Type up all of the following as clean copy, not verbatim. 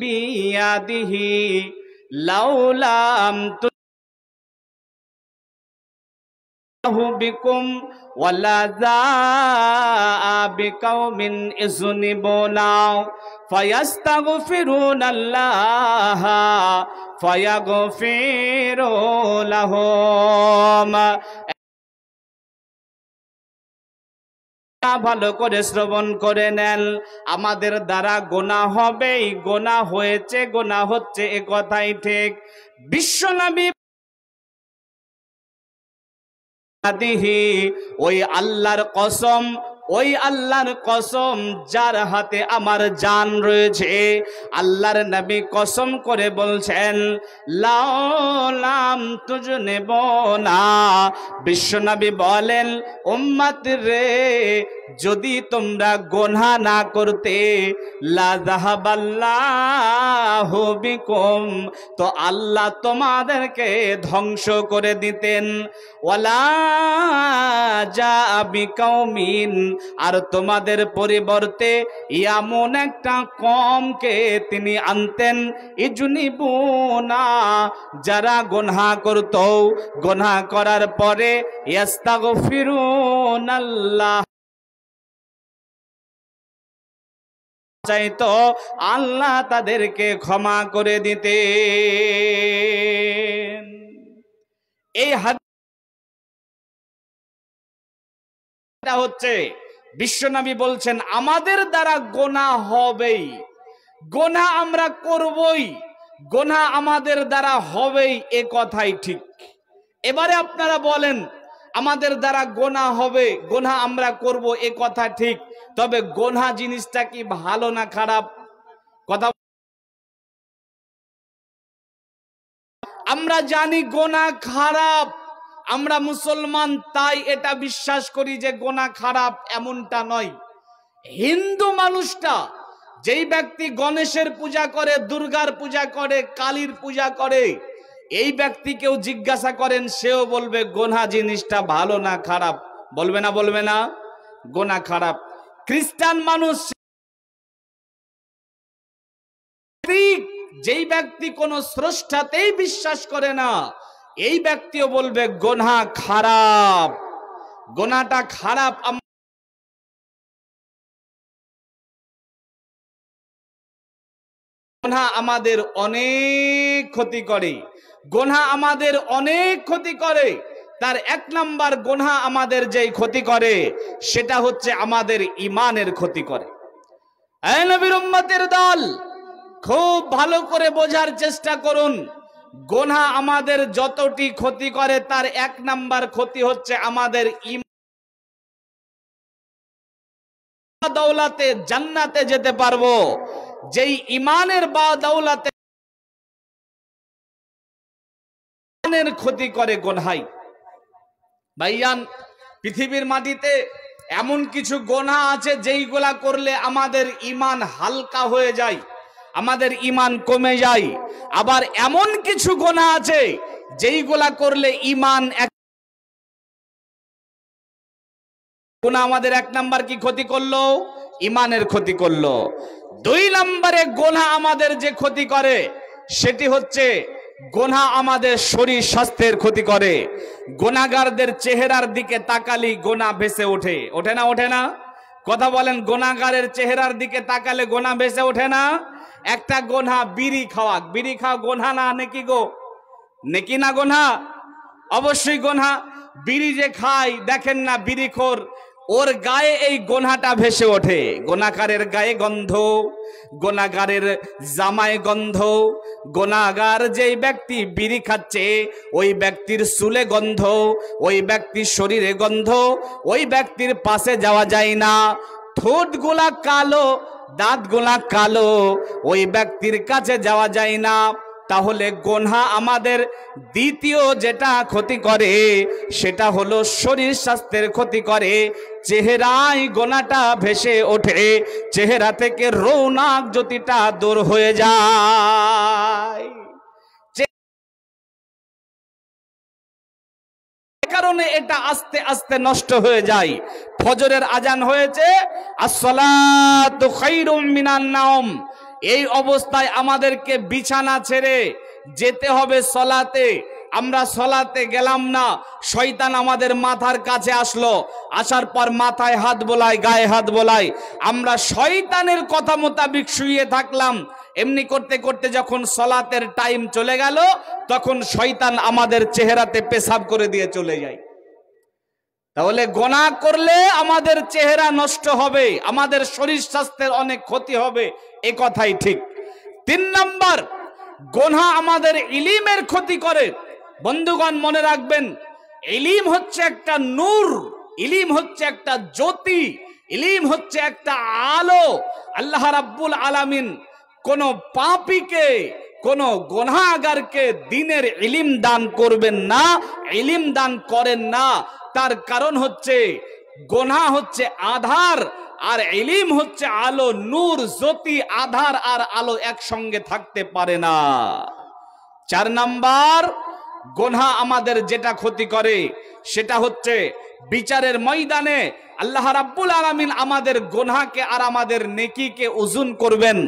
বিয়াদিহি লাউলাম বিকুম ওয়ালা যাআ বিকাউমিন ইযনিবুনা ফায়াস্তাগফিরুনাল্লাহা ফায়াগফিরু লাহুম। ভালো করে শ্রবণ করে নেন, আমাদের দ্বারা গোনা হবেই, গোনা হয়েছে, গোনা হচ্ছে, এ কথাই ঠিক। বিশ্বনবী ওই আল্লাহর কসম, ওই আল্লাহর কসম যার হাতে আমার জান রয়েছে, আল্লাহর নবী কসম করে বলছেন লাউলাম তুজনিবুনা, বিশ্বনবী বলেন উম্মত রে, যদি তোমরা গোনা না করতে লা যাহাবাল্লাহু বিকুম, তো আল্লাহ তোমাদেরকে ধ্বংস করে দিতেন। ওয়ালা যাআ বিকাউমিন, আর তোমাদের পরিবর্তে এমন একটা কমকে তিনি আনতেন, ইজনিবুনা, যারা গোনা করত, গোনা করার পরে ইস্তাগফিরুনাল্লাহ, চাইতো আল্লাহ তাদেরকে ক্ষমা করে দিতেন। এই হাদিসটা হচ্ছে বিশ্বনবী বলছেন আমাদের দ্বারা গোনা হবেই, গোনা আমরা করবই, গোনা আমাদের দ্বারা হবেই, এ কথাই ঠিক। এবারে আপনারা বলেন আমাদের দ্বারা গোনা হবে, গোনা আমরা করব, এ কথা ঠিক, তবে গোনা জিনিসটা কি ভালো না খারাপ? কথা আমরা জানি গোনা খারাপ, আমরা মুসলমান, তাই এটা বিশ্বাস করি যে গোনা খারাপ, এমনটা নয়। হিন্দু মানুষটা, যেই ব্যক্তি গণেশের পূজা করে, দুর্গার পূজা করে, কালীর পূজা করে, এই ব্যক্তিকেও জিজ্ঞাসা করেন, সেও বলবে গোনা জিনিসটা ভালো না খারাপ? বলবে না? বলবে না? গোনা খারাপ। খ্রিস্টান মানুষ, যেই ব্যক্তি কোন স্রষ্টাতেই বিশ্বাস করে না, এই ব্যক্তিও বলবে গোনা খারাপ, গোনাটা খারাপ। গোনা আমাদের অনেক ক্ষতি করে, গোনা আমাদের অনেক ক্ষতি করে। তার এক নাম্বার গোনা আমাদের যেই ক্ষতি করে, সেটা হচ্ছে আমাদের ঈমানের ক্ষতি করে। এই নবীর উম্মতের দল, খুব ভালো করে বোঝার চেষ্টা করুন, গোনা আমাদের যতটি ক্ষতি করে, তার এক নাম্বার ক্ষতি হচ্ছে আমাদের ঈমান। দৌলতে জান্নাতে যেতে পারবো, যেই ঈমানের বা দৌলতে ক্ষতি করে গোনাই। ভাইয়ান, পৃথিবীর মাটিতে এমন কিছু গোনা আছে যেইগুলা করলে আমাদের ঈমান হালকা হয়ে যায়, আমাদের ঈমান কমে যায়। আবার এমন কিছু গোনা আছে যেইগুলা করলে ঈমান গোনা আমাদের এক নাম্বার কি ক্ষতি করলো? ঈমানের ক্ষতি করলো। দুই নম্বরে গোনা আমাদের যে ক্ষতি করে, সেটি হচ্ছে গোনা আমাদের শরীর স্বাস্থ্যের ক্ষতি করে। গোনাগারদের চেহারার দিকে তাকালি গোনা ভেসে ওঠে, ওঠে না? ওঠে না? কথা বলেন, গোনাগারের চেহারার দিকে তাকালে গোনা ভেসে ওঠে না? একটা গোনা বিড়ি খাওয়া, বিড়ি খাওয়া গোনা না নেকি গো? নেকি না গোনা? অবশ্যই গোনা। বিড়ি যে খায়, দেখেন না বিড়িখোর, ওর গায়ে এই গোনাটা ভেসে ওঠে। গোনাকারের গায়ে গন্ধ, গোনাগারের জামায় গন্ধ, গোনাগার যেই ব্যক্তি বিড়ি খাচ্ছে ওই ব্যক্তির চুলে গন্ধ, ওই ব্যক্তির শরীরে গন্ধ, ওই ব্যক্তির পাশে যাওয়া যায় না। ঠোঁটগুলা কালো, দাঁতগুলা কালো, ওই ব্যক্তির কাছে যাওয়া যায় না। তাহলে গোনা আমাদের দ্বিতীয় যেটা ক্ষতি করে, সেটা হলো শরীর স্বাস্থ্যের ক্ষতি করে। চেহারায় গোনাটা ভেসে ওঠে, চেহারা থেকে রৌনক জ্যোতিটা দূর হয়ে যায়। কারণে এটা আস্তে আস্তে নষ্ট হয়ে যায়। ফজরের আজান হয়েছে, আসসালাতু খায়রুম মিনান নাওম, এই অবস্থায় আমাদেরকে বিছানা ছেড়ে যেতে হবে সলাতে। আমরা সলাতে গেলাম না, শয়তান আমাদের মাথার কাছে আসলো, আসার পর মাথায় হাত বোলায়, গায়ে হাত বোলায়, আমরা শয়তানের কথা মোতাবিক শুয়ে থাকলাম। এমনি করতে করতে যখন সলাতের টাইম চলে গেল, তখন শয়তান আমাদের চেহারাতে পেশাব করে দিয়ে চলে যায়। তাহলে গুনাহ করলে আমাদের চেহারা নষ্ট হবে, আমাদের শরীর স্বাস্থ্যের অনেক ক্ষতি হবে, এ কথাই ঠিক। 3 নাম্বার, গুনাহ আমাদের ইলমের ক্ষতি করে। বন্ধুগণ মনে রাখবেন, ইলম হচ্ছে একটা নূর, ইলম হচ্ছে একটা জ্যোতি, ইলম হচ্ছে একটা আলো। আল্লাহ রাব্বুল আলামিন কোন পাপীকে, কোন গুনাহগারকে দ্বীনের ইলম দান করবেন না, ইলম দান করেন না। তার কারণ হচ্ছে গুনাহ হচ্ছে আধার আর ইলম হচ্ছে আলো, নূর, জ্যোতি। আধার আর আলো একসঙ্গে থাকতে পারে না। 4 নাম্বার, গুনাহ আমাদের যেটা ক্ষতি করে সেটা হচ্ছে বিচারের ময়দানে আল্লাহ রাব্বুল আলামিন আমাদের গুনাহকে আর আমাদের নেকিকে ওজন করবেন।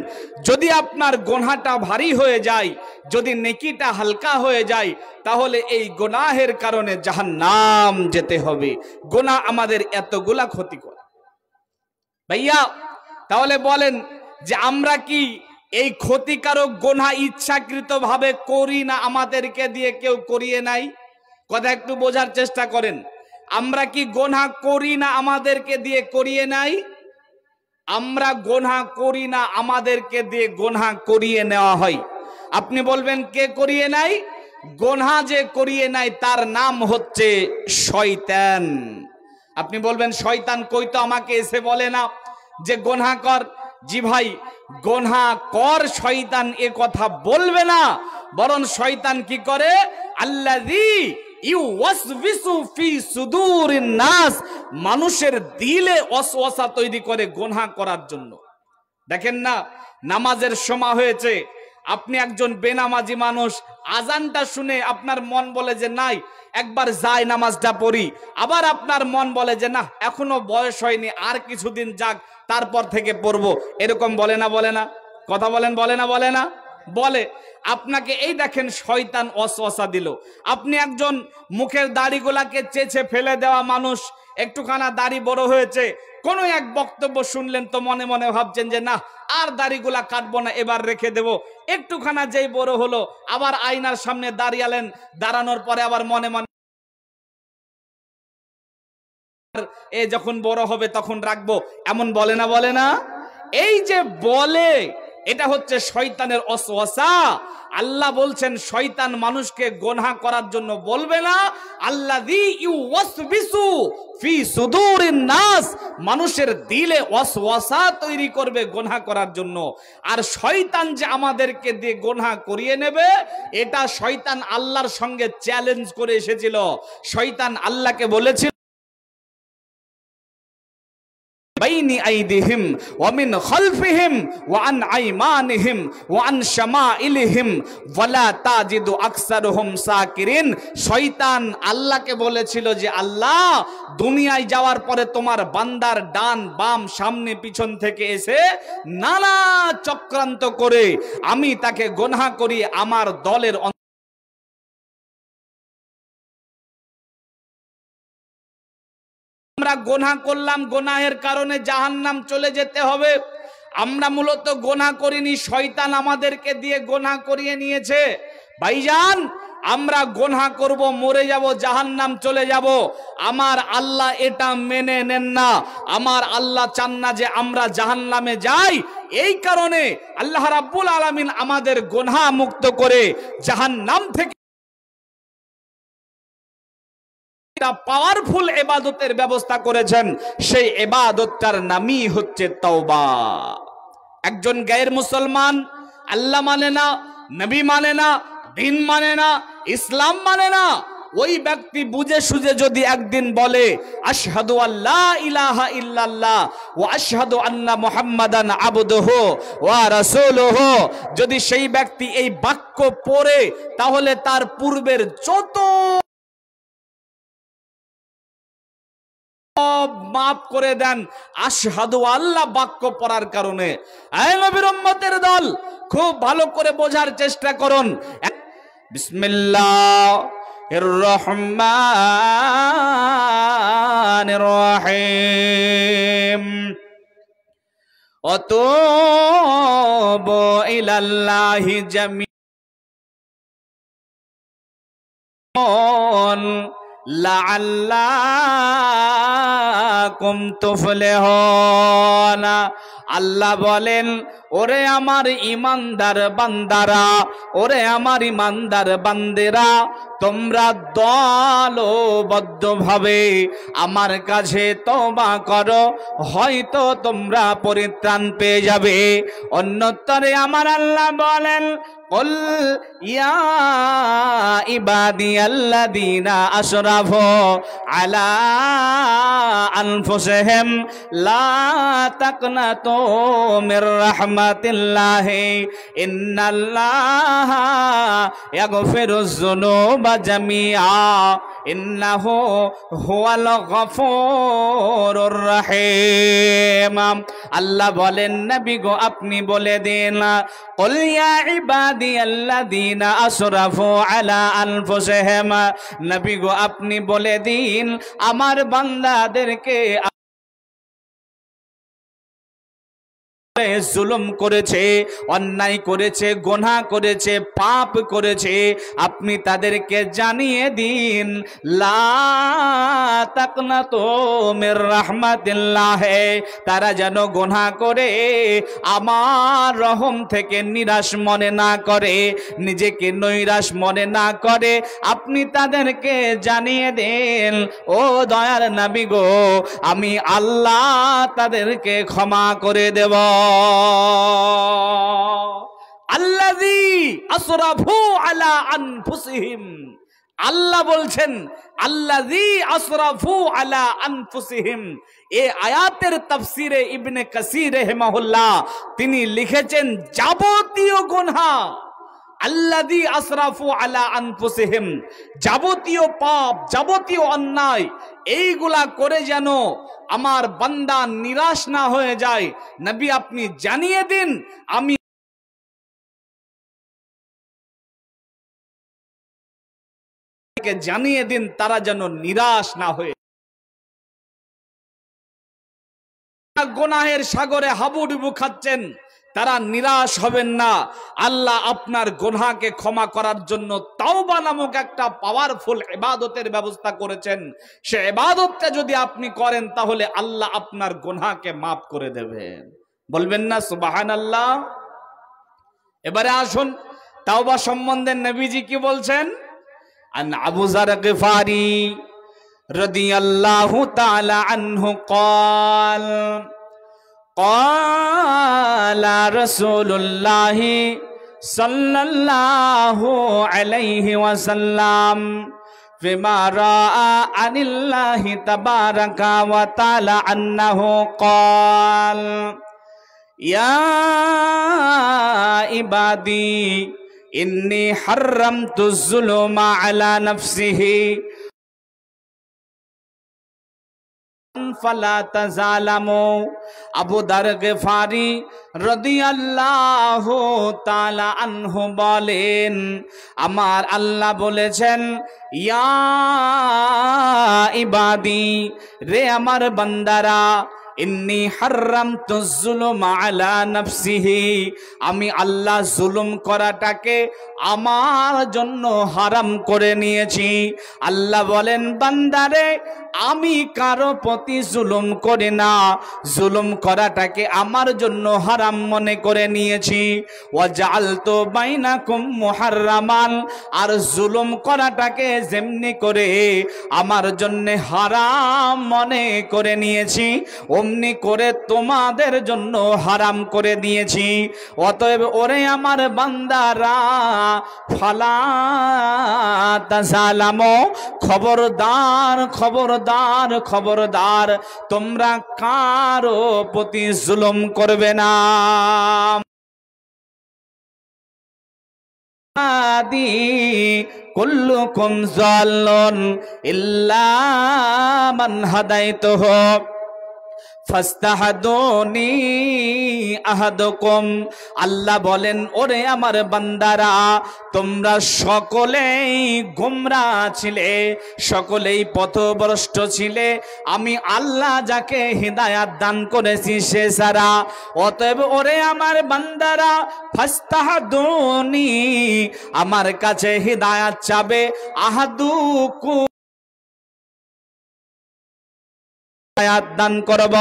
যদি আপনার গুনাহটা ভারী হয়ে যায়, যদি নেকিটা হালকা হয়ে যায়, তাহলে এই গুনাহের কারণে জাহান্নাম যেতে হবে। গুনাহ আমাদের এতগুলা ক্ষতি করে। ভাইয়া, তাহলে বলেন যে আমরা কি এই ক্ষতিকারক গুনাহ ইচ্ছাকৃতভাবে করি না আমাদেরকে দিয়ে কেউ করিয়ে নাই? কথা একটু বোঝার চেষ্টা করেন। আমরা কি গুনাহ করি না আমাদেরকে দিয়ে করিয়ে নাই? আমরা গুনাহ করি না, আমাদেরকে দিয়ে গুনাহ করিয়ে নেওয়া হয়। আপনি বলবেন কে করিয়ে নাই? গুনাহ যে করিয়ে নাই তার নাম হচ্ছে শয়তান। আপনি বলবেন শয়তান কই তো আমাকে এসে বলে না যে গুনাহ কর। জি ভাই, গুনাহ কর শয়তান এ কথা বলবে না, বরং শয়তান কি করে? আল্লাযী ইউওয়াসবিসু ফি সুদুরিন নাস, মানুষের দিলে ওয়াসওয়াসা তৈরি করে গুনাহ করার জন্য। দেখেন না, নামাজের সময় হয়েছে, আপনি একজন বেনামাজি মানুষ, আজানটা শুনে আপনার মন বলে যে নাই একবার যাই নামাজটা পড়ি, আবার আপনার মন বলে যে না এখনো বয়স হয়নি, আর কিছুদিন যাক তারপর থেকে পড়বো। এরকম বলে না? বলে না? কথা বলেন, বলে না? বলে না? বলে। আপনাকে এই দেখেন শয়তান ওয়াসওয়াসা দিল। আপনি একজন মুখের দাড়িগুলাকে চেঁচে ফেলে দেওয়া মানুষ, একটুখানা দাড়ি বড় হয়েছে, কোনো এক বক্তব্য শুনলেন তো মনে মনে ভাবছেন যে না আর দাড়িগুলা কাটবো না, এবার রেখে দেব। একটুখানা যেই বড় হলো, আবার আয়নার সামনে দাঁড়িয়ালেন, দাঁড়ানোর পরে আবার মনে মনে এ যখন বড় হবে তখন রাখবো, এমন বলে না? বলে না? এই যে বলে, এটা হচ্ছে শয়তানের ওয়াসওয়াসা। আল্লাহ বলছেন শয়তান মানুষকে গুনাহ করার জন্য বলবে না। আল্লাযী ইউওয়াসবিসু ফি সুদুরিন নাস, মানুষের দিলে ওয়াসওয়াসা তৈরি করবে গুনাহ করার জন্য। আর শয়তান যে আমাদেরকে দিয়ে গুনাহ করিয়ে নেবে, এটা শয়তান আল্লাহর সঙ্গে চ্যালেঞ্জ করে এসেছিল। শয়তান আল্লাহকে বলেছিল বাইনি আইদিহিম ওয়া মিন খালফিহিম ওয়া আন আইমানিহিম ওয়া আন শামাইলিহিম ওয়ালা তাজিদু আকসারুহুম শাকিরিন। শয়তান আল্লাহকে বলেছিল যে আল্লাহ, দুনিয়ায় যাওয়ার পরে তোমার বান্দার ডান বাম সামনে পিছন থেকে এসে নানা চক্রান্ত করে আমি তাকে গুনাহ করি, আমার দলের আমরা গুনাহ করলাম, গুনাহের কারণে জাহান্নাম চলে যেতে হবে। আমরা মূলত গুনাহ করিনি, শয়তান আমাদেরকে দিয়ে গুনাহ করিয়ে নিয়েছে। ভাইজান, আমরা গুনাহ করব, মরে যাব, জাহান্নাম চলে যাব। আমার আল্লাহ এটা মেনে নেন না। আমার আল্লাহ চান না যে আমরা জাহান্নামে যাই। এই কারণে আল্লাহ রাব্বুল আলামিন আমাদের গুনাহ মুক্ত করে জাহান্নাম থেকে পাওয়ারফুল ইবাদতের ব্যবস্থা করেছেন। সেই ইবাদতটার নামই হচ্ছে তওবা। একজন গায়ের মুসলমান আল্লাহ মানে না, নবী মানে না, দ্বীন মানে না, ইসলাম মানে না, ওই ব্যক্তি বুঝে সুঝে যদি একদিন বলে আশহাদু আল্লা ইলাহা ইল্লাল্লাহ ওয়া আশহাদু আন্না মুহাম্মাদান আবদুহু ওয়া রাসূলুহু, যদি সেই ব্যক্তি এই বাক্য পড়ে, তাহলে তার পূর্বের যত মাফ করে দেন আশহাদু আল্লাহ বাক্য পড়ার কারণে। এই নবীর উম্মতের দল, খুব ভালো করে বোঝার চেষ্টা করুন। বিসমিল্লাহির রহমানির রহিম। অতুবু ইলাল্লাহি জামিআন লাআল্লাকুম তুফলিহুন। আল্লাহ বলেন, ওরে আমার ইমানদার বান্দারা, ওরে আমার ইমানদার বান্দেরা, তোমরা দলবদ্ধভাবে আমার কাছে তওবা করো, হয়তো তোমরা পরিত্রাণ পেয়ে যাবে। অন্যতরে আমার আল্লাহ বলেন, কুল ইয়া ইবাদিয়াল্লাযীনা আশরাফু আলা আনফুসিহিম লা তাকনাতু মির রাহমাতিল্লাহি ইন্নাল্লাহা ইয়াগফিরুয যুনুবা জামিআ ইন্নাহু হুয়াল গফুরুর রহিম। আল্লাহ বলেন, নবী গো আপনি বলে দিন, কুল ইয়া ইবাদিয়াল্লাযীনা আসরাফু আলা আনফুসিহিম, নবী গো আপনি বলে দিন আমার বান্দাদেরকে জুলুম করেছে, অন্যায় করেছে, গুনাহ করেছে, পাপ করেছে, আপনি তাদেরকে জানিয়ে দিন লা তাকনাতু মির রাহমাতিল্লাহ, তারা যেন গুনাহ করে আমার রহম থেকে নিরাশ মনে না করে, নিজেকে নৈরাশ মনে না করে, আপনি তাদেরকে জানিয়ে দেন ও দয়ার নবী গো আমি আল্লাহ তাদেরকে ক্ষমা করে দেব। আল্লাযী আসরাফু আলা আনফুসিহিম, আল্লাহ বলছেন আল্লাযী আসরাফু আলা আনফুসিহিম। এই আয়াতের তাফসিরে ইবনে কাসির রাহিমাহুল্লাহ তিনি লিখেছেন যাবতীয় গুনাহ, আল্লাযী আসরাফু আলা আনফুসিহিম, যাবতীয় পাপ, যাবতীয় অন্যায়, এইগুলা করে যেন আমার বান্দা নিরাশ না হয়ে যায়, নবী আপনি জানিয়ে দিন আমি জানিয়ে দিন তারা যেন নিরাশ না হয়ে গুনাহের সাগরে হাবুডুবু খাচ্ছেন, তারা নিরাশ হবেন না। আল্লাহ আপনার গুনাহকে ক্ষমা করার জন্য তাওবা নামক একটা পাওয়ারফুল ইবাদতের ব্যবস্থা করেছেন। সে ইবাদতটা যদি আপনি করেন তাহলে আল্লাহ আপনার গুনাহকে মাফ করে দেবেন। বলবেন না সুবহানাল্লাহ? এবারে আসুন তাওবা সম্বন্ধে নবীজি কি বলছেন। আন আবু যার গিফারি রাদিয়াল্লাহু তাআলা আনহু قال قال رسول الله صلى الله عليه وسلم فيما رأى عن الله تبارك وتعالى أنه قال يا عبادي إني حرمت الظلم على نفسه ফালা তাযালামু। আবু দার গিফারি রাদিয়াল্লাহু তাআলা আনহু বলেন আমার আল্লাহ বলেছেন ইয়া ইবাদি, রে আমার বান্দারা, ইন্নী হাররামতু যুলুমা আলা নাফসিহি, আমি আল্লাহ জুলুম করাটাকে আমার জন্য হারাম করে নিয়েছি। আল্লাহ বলেন বান্দারে আমি কারো প্রতি জুলুম করি না, জুলুম করাটাকে আমার জন্য হারাম মনে করে নিয়েছি। ওয়াজআলতু বাইনাকুম মুহাররামান, আর জুলুম করাটাকে যেমনি করে আমার জন্য হারাম মনে করে নিয়েছি অমনি করে তোমাদের জন্য হারাম করে দিয়েছি। অতএব ওরে আমার বান্দারা ফালা তাযালামু, খবরদার খবরদার খবরদার তোমরা কারো প্রতি জুলুম করবে না। আদি কুল্লুকুম যাল্লুন ইল্লা মান হাদাইতুহু ফাস্তাহাদুনি আহাদুকুম। আল্লাহ বলেন, ওরে আমার বান্দারা, তোমরা সকলেই গোমরাহ ছিলে, সকলেই পথভ্রষ্ট ছিলে, আমি আল্লাহ যাকে হিদায়াত দান করেছি সে ছাড়া। অতএব ওরে আমার বান্দারা, ফাস্তাহাদুনি, আমার কাছে হিদায়াত চাবে, আহাদুকুম, দান করব।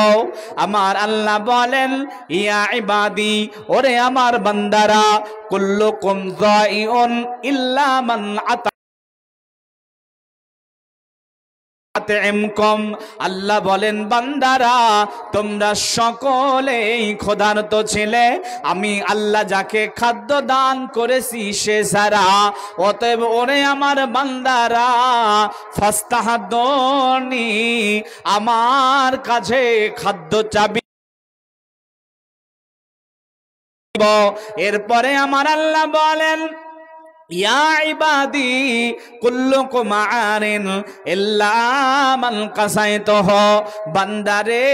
আমার আল্লাহ বলেন, ইয়া ইবাদি, ওরে আমার বান্দারা, কুল্লুকুম যাইউন ইল্লা মান আতা'আমকুম। আল্লাহ বলেন, বান্দারা তোমরা সকলেই ক্ষুধার্ত ছিলে, আমি আল্লাহ যাকে খাদ্য দান করেছি সে ছাড়া। অতএব ওরে আমার বান্দারা, ফাস্তাহাদুনি, আমার কাছে খাদ্য চাবি। এরপরে আমার আল্লাহ বলেন, ইয়া ইবাদি কুল্লুকুম আরিন ইল্লা মান কাসাইতুহু। বান্দারে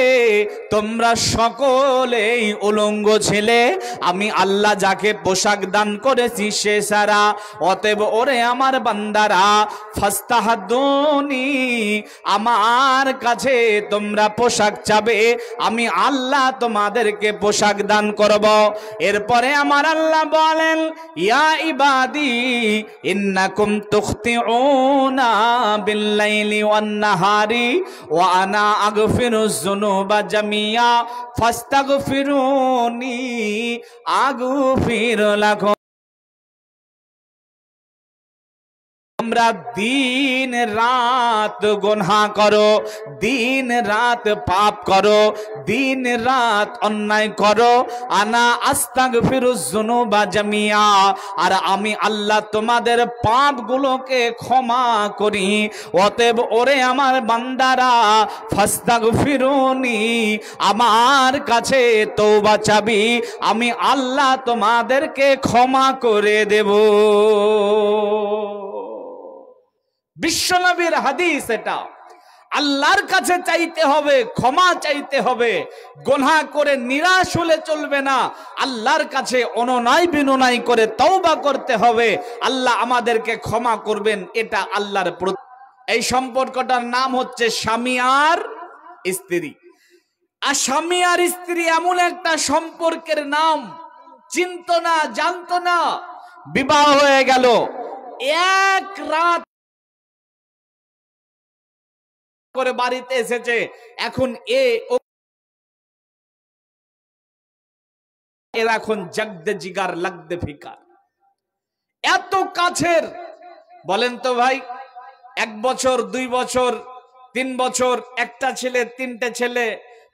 তোমরা সকলেই উলঙ্গ ছিলে, আমি আল্লাহ যাকে পোশাক দান করেছি সে ছাড়া। অতএব ওরে আমার বান্দারা, ফাস্তাহাদুনি, আমার কাছে তোমরা পোশাক চাবে, আমি আল্লাহ তোমাদেরকে পোশাক দান করব। এরপরে আমার আল্লাহ বলেন, ইয়া ইবাদি ইন্নাকুম তুখতিউনা বিল্লাইলি ওয়ান নাহারি ওয়া আনা আগফিরুজ যুনুবা জামিয়া ফাস্তাগফিরুনি আগফির লাকুম। তোমরা দিন রাত গুনাহ করো, দিন রাত পাপ করো, দিন রাত অন্যায় করো, আনা আস্তাগফিরুজ যুনুবা জামিয়া, আর আমি আল্লাহ তোমাদের পাপগুলোকে ক্ষমা করি। অতএব ওরে আমার বান্দারা, ফাস্তাগফিরুনি, আমার কাছে তওবা চাবি, আমি আল্লাহ তোমাদেরকে ক্ষমা করে দেব। বিশ্বনবীর হাদিস এটা। আল্লাহর কাছে চাইতে হবে, ক্ষমা চাইতে হবে, গুনাহ করে নিরাশ হলে চলবে না, আল্লাহর কাছে অনুনয় বিনয় করে তওবা করতে হবে, আল্লাহ আমাদেরকে ক্ষমা করবেন, এটা আল্লাহর প্রতি। এই সম্পর্কটার নাম হচ্ছে স্বামী আর স্ত্রী। আর স্বামী আর স্ত্রী এমন একটা সম্পর্কের নাম, চিনতো না, জানতো না, বিবাহ হয়ে গেল, এক রাত করে বাড়িতে এসেছে, এখন এখন জাগদে জিগার লাগদে ফিকার, এত কাছের। বলেন তো ভাই, 1 বছর 2 বছর 3 বছর, একটা ছেলে, 3টে ছেলে,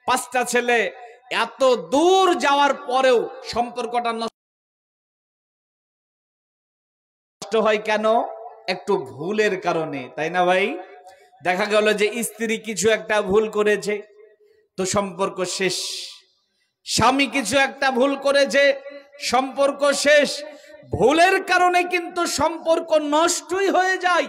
5টা ছেলে, এত দূর যাওয়ার পরেও সম্পর্কটা নষ্ট হয় কেন? একটু ভুলের কারণে, তাই না ভাই? দেখা গেল যে স্ত্রী কিছু একটা ভুল করেছে, তো সম্পর্ক শেষ। স্বামী কিছু একটা ভুল করেছে, সম্পর্ক শেষ। ভুলের কারণে কিন্তু সম্পর্ক নষ্টই হয়ে যায়।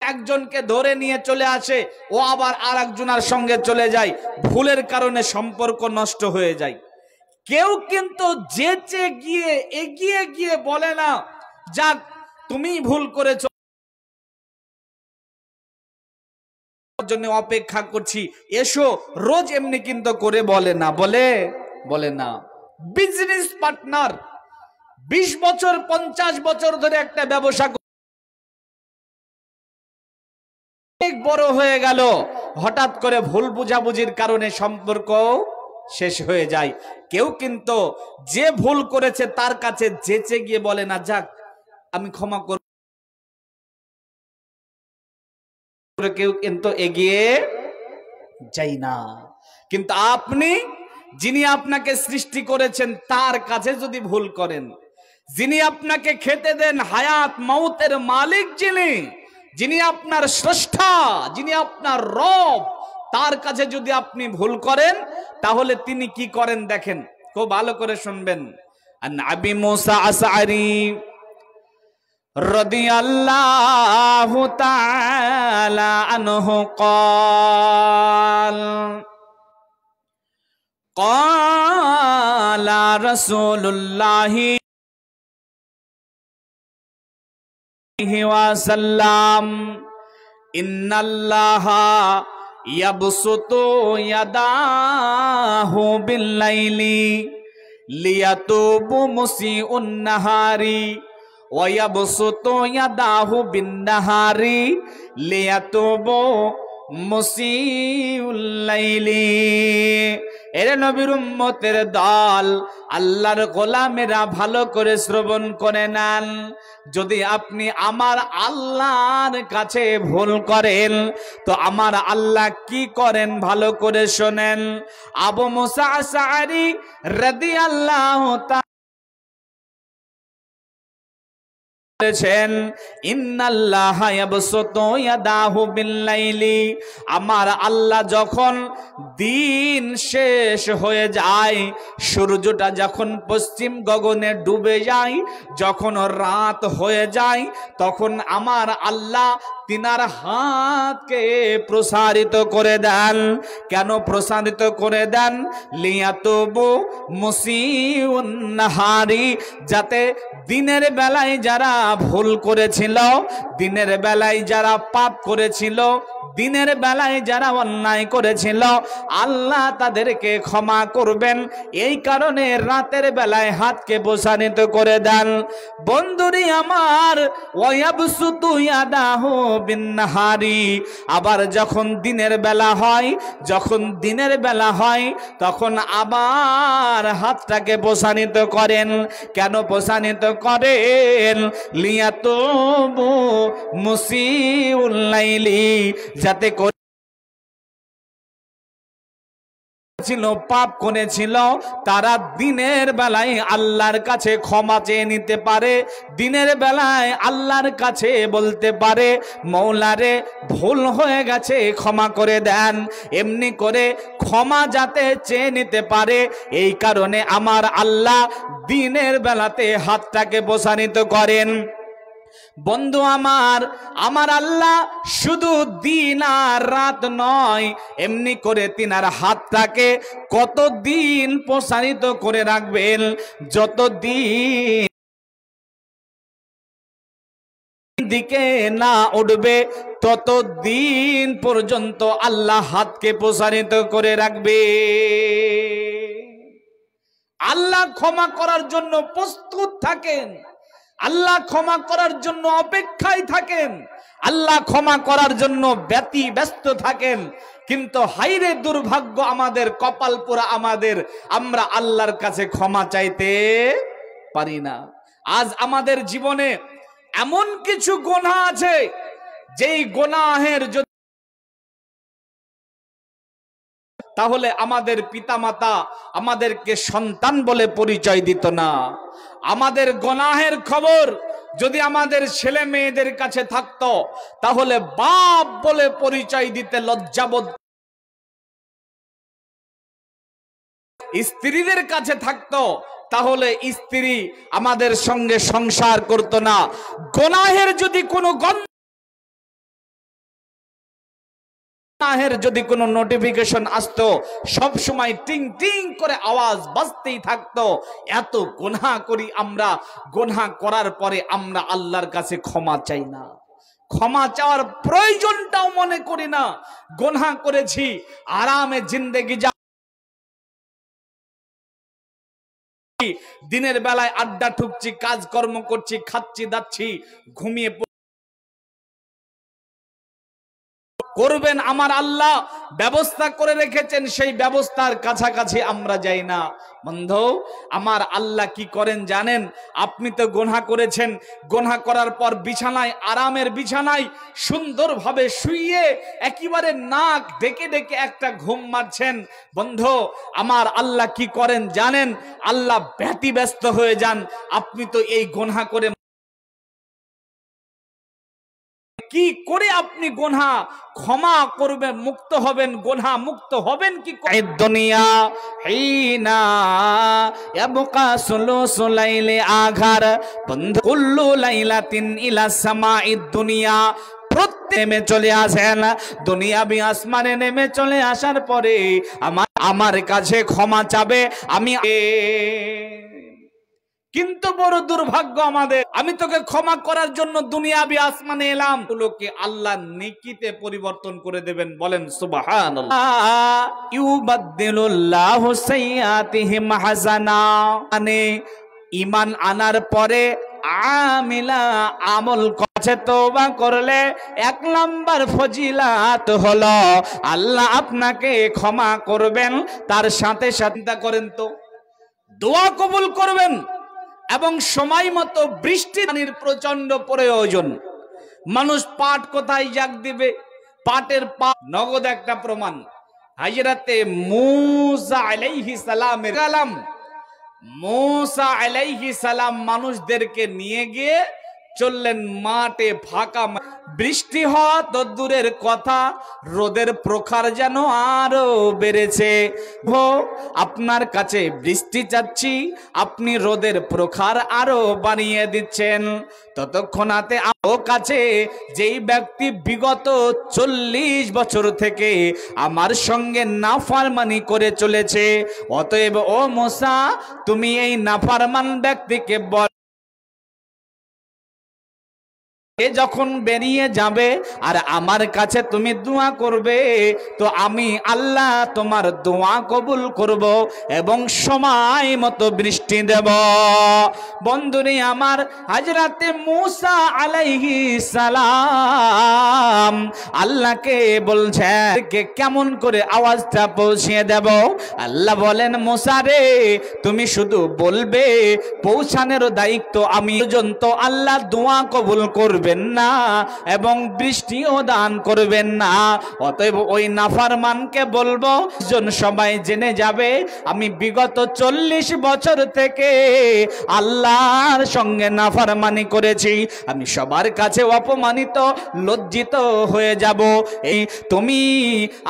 একজনকে ধরে নিয়ে চলে আসে, ও আবার আরেকজনের সঙ্গে চলে যায়, ভুলের কারণে সম্পর্ক নষ্ট হয়ে যায়। কেউ কিন্তু যেচে গিয়ে এগিয়ে গিয়ে বলে না, যাক তুমি ভুল করেছো, জন্য অপেক্ষা করছি, এসো, রোজ এমনি কিন্তু করে বলে না, বলে না। বিজনেস পার্টনার 20 বছর 50 বছর ধরে একটা ব্যবসা বড় হয়ে গেল, হঠাৎ করে ভুল বুঝাবুঝির কারণে সম্পর্ক শেষ হয়ে যায়। কেউ কিন্তু যে ভুল করেছে তার কাছে যেচে গিয়ে বলে না, যাক আমি ক্ষমা করব, কেউ কিন্তু এগিয়ে যাই না। কিন্তু আপনি, যিনি আপনাকে সৃষ্টি করেছেন তার কাছে যদি ভুল করেন, যিনি আপনাকে খেতে দেন, হায়াত মৌতের মালিক যিনি আপনার স্রষ্টা, যিনি আপনার রব, তার কাছে যদি আপনি ভুল করেন, তাহলে তিনি কি করেন দেখেন। খুব ভালো করে শুনবেন। আন আবি মুসা আশআরী রাদিয়াল্লাহু তাআলা আনহু ক্বাল ক্বালা রাসূলুল্লাহি ওয়া সাল্লাম ইন্নাল্লাহা ইয়াবসুতু ইয়াদাহু বিল্লাইলি লিয়াতুবু মুসিউন নাহারি ওয়া ইয়াবসুতু ইয়াদাহু বিন্নাহারি লিয়াতুবু মুসিউল লাইলি। এরে নবীর উম্মতের দল, আল্লাহর গোলামেরা ভালো করে শ্রবণ করে নেন। যদি আপনি আমার আল্লাহর কাছে ভুল করেন তো আমার আল্লাহ কি করেন ভালো করে শোনেন। আবু মুসা আশআরী রাদিয়াল্লাহু তাআলা বলেছেন, ইন্নাল্লাহা ইয়াবসুতু ইয়াদাহু বিল্লাইলি, আমার আল্লাহ যখন দিন শেষ হয়ে যায়, সূর্যটা যখন পশ্চিম গগনে ডুবে যায়, যখন রাত হয়ে যায়, তখন আমার আল্লাহ তিনার হাতকে প্রসারিত করে দেন। কেন প্রসারিত করে দেন? লিয়াতুবু মুসিউন নাহারি, যাতে দিনের বেলায় যারা ভুল করেছিল, দিনের বেলায় যারা পাপ করেছিল, দিনের বেলায় যারা অন্যায় করেছিল, আল্লাহ তাদেরকে ক্ষমা করবেন। এই কারণে রাতের বেলায় হাতকে প্রসারিত করে দেন। বন্ধুরি আমার, ওয়ায়াবসুতু ইয়াদাহু বিন্নাহারি, আবার যখন দিনের বেলা হয়, যখন দিনের বেলা হয় তখন আবার হাতটাকে প্রসারিত করেন। কেন প্রসারিত করেন? লিয়াতুবু মুসিউল লাইলি, যাতে ছিল পাপ করেছিল তারা দিনের বেলায় আল্লাহর কাছে ক্ষমা চেয়ে নিতে পারে, দিনের বেলায় আল্লাহর কাছে বলতে পারে, মৌলারে ভুল হয়ে গেছে ক্ষমা করে দেন। এমনি করে ক্ষমা যাতে চেয়ে নিতে পারে, এই কারণে আমার আল্লাহ দিনের বেলাতে হাতটাকে প্রসারিত করেন। বন্ধু আমার, আমার আল্লাহ শুধু দিন আর রাত নয়, এমনি করে তিনার হাতটাকে কতদিন প্রসারিত করে রাখবেন, যতদিন দিকে না উঠবে ততদিন পর্যন্ত আল্লাহ হাতকে প্রসারিত করে রাখবে। আল্লাহ ক্ষমা করার জন্য প্রস্তুত থাকেন, আল্লাহ ক্ষমা করার জন্য অপেক্ষায় থাকেন, আল্লাহ ক্ষমা করার জন্য ব্যস্ত থাকেন। কিন্তু হাইরে দুর্ভাগ্য আমাদের, কপাল পোড়া আমাদের, আমরা আল্লাহর কাছে ক্ষমা চাইতে পারি না। আজ আমাদের জীবনে এমন কিছু গুনাহ আছে যেই গুনাহের যদি তাহলে আমাদের পিতামাতা আমাদেরকে সন্তান বলে পরিচয় দিত না। আমাদের গুনাহের খবর যদি আমাদের ছেলে মেয়েদের কাছে থাকতো তাহলে বাপ বলে পরিচয় দিতে লজ্জাবোধ। স্ত্রীদের কাছে থাকতো তাহলে স্ত্রী আমাদের সঙ্গে সংসার করতো না। গুনাহের যদি কোনো যদি কোনো নোটিফিকেশন আসতো, সব সময় টিং টিং করে আওয়াজ বাজতেই থাকতো। এত গুনাহ করি আমরা, গুনাহ করার পরে আমরা আল্লাহর কাছে ক্ষমা চাই না, ক্ষমা চাওয়ার প্রয়োজনটাও মনে করি না। গুনাহ করেছি, আরামে জিন্দেগি যা, দিনের বেলায় আড্ডা ঠুকছি, কাজকর্ম করছি, খাচ্ছি দাচ্ছি, ঘুমিয়ে করবেন। আমার আল্লাহ ব্যবস্থা করে রেখেছেন, সেই ব্যবস্থার কাছাকাছি আমরা যাই না। বন্ধু আমার, আল্লাহ কি করেন জানেন? আপনি তো গুনাহ করেছেন, গুনাহ করার পর বিছানায়, আরামের বিছানায় সুন্দরভাবে শুইয়ে একেবারে নাক ডেকে ডেকে একটা ঘুম মারছেন। বন্ধু আমার, আল্লাহ কি করেন জানেন? আল্লাহ ব্যতিব্যস্ত হয়ে যান। আপনি তো এই গুনাহ করে কি করে আপনি গুনাহ ক্ষমা করবেন, মুক্ত হবেন, গুনাহ মুক্ত হবেন কি করে? দুনিয়া হিনা ইয়াবকা সুলুসু লাইলি আঘার বন্ধু কুল্লু লাইলাতিন ইলা সামাঈদ দুনিয়া। নেমে চলে আসেন দুনিয়াবি আসমানে, নেমে চলে আসার পরে আমার কাছে ক্ষমা চাবে। আমি কিন্তু বড় দুর্ভাগ্য আমাদের, আমি তোকে ক্ষমা করার জন্য দুনিয়াবি আসমানে এলাম, গুলোকে আল্লাহ নেকিতে পরিবর্তন করে দেবেন। বলেন সুবহানাল্লাহ। ইউবাদদিলুল্লাহু সাইয়্যাতিহিম হাসানা, মানে ঈমান আনার পরে আমিলা আমল কাছে তওবা করলে 1 নাম্বার ফজিলাত হলো আল্লাহ আপনাকে ক্ষমা করবেন, তার সাথে চিন্তা করেন তো দোয়া কবুল করবেন এবং সময় মতো বৃষ্টি পানির প্রচন্ড প্রয়োজন। মানুষ পাট কোথায় জাগ দিবে? পাটের পাট নগদ একটা প্রমাণ। হযরতে মূসা আলাইহিস সালামের কালাম, মূসা আলাইহিস সালাম মানুষদেরকে নিয়ে গিয়ে চললেন মাঠে, ফাঁকা। বৃষ্টি হওয়া তো দূরের কথা, রোদের প্রখর যেন আরো বেড়েছে। আপনার কাছে বৃষ্টি চাচ্ছি, আপনি রোদের প্রখর আরো বাড়িয়ে দিচ্ছেন। ততক্ষণাতে আমার কাছে যেই ব্যক্তি বিগত 40 বছর থেকে আমার সঙ্গে নাফরমানি করে চলেছে, অতএব ও মূসা তুমি এই নাফরমান ব্যক্তিকে বল, যখন বেরিয়ে যাবে আর আমার কাছে তুমি দোয়া করবে তো আমি আল্লাহ তোমার দোয়া কবুল করব এবং সময় মতো বৃষ্টি দেব। বন্ধুরে আমার, হযরতে মূসা আলাইহিস সালাম আল্লাহকে বলছেন কেমন করে আওয়াজটা পৌঁছিয়ে দেব। আল্লাহ বলেন মূসা রে, তুমি শুধু বলবে, পৌঁছানোর দায়িত্ব আমি, পর্যন্ত আল্লাহ দোয়া কবুল করবে না এবং বৃষ্টিও দান করবেন না। অতএব ওই নাফরমানকে বলবো জন সবাই জেনে যাবে আমি বিগত 40 বছর থেকে আল্লাহর সঙ্গে নাফরমানি করেছি, আমি সবার কাছে অপমানিত, লজ্জিত হয়ে যাব। এই তুমি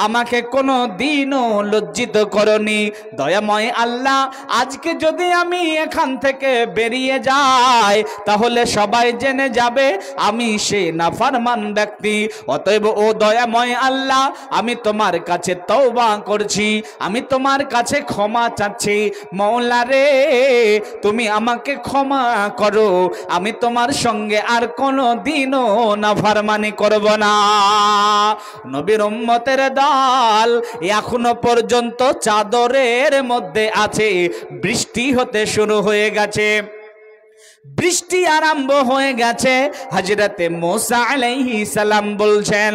আমাকে কোনো দিনও লজ্জিত করনি। দয়াময় আল্লাহ, আজকে যদি আমি এখান থেকে বেরিয়ে যাই তাহলে সবাই জেনে যাবে আমি সে নাফরমান ব্যক্তি। অতএব ও দয়াময় আল্লাহ, আমি তোমার কাছে তওবা করছি, আমি তোমার কাছে ক্ষমা চাচ্ছি। মওলা রে, তুমি আমাকে ক্ষমা করো, আমি তোমার সঙ্গে আর কোনো দিনও নাফরমানি করব না। নবীর উম্মতের দল এখনো পর্যন্ত চাদরের মধ্যে আছে, বৃষ্টি হতে শুরু হয়ে গেছে, বৃষ্টি আরম্ভ হয়ে গেছে। হযরতে মূসা আলাইহিস সালাম বলছেন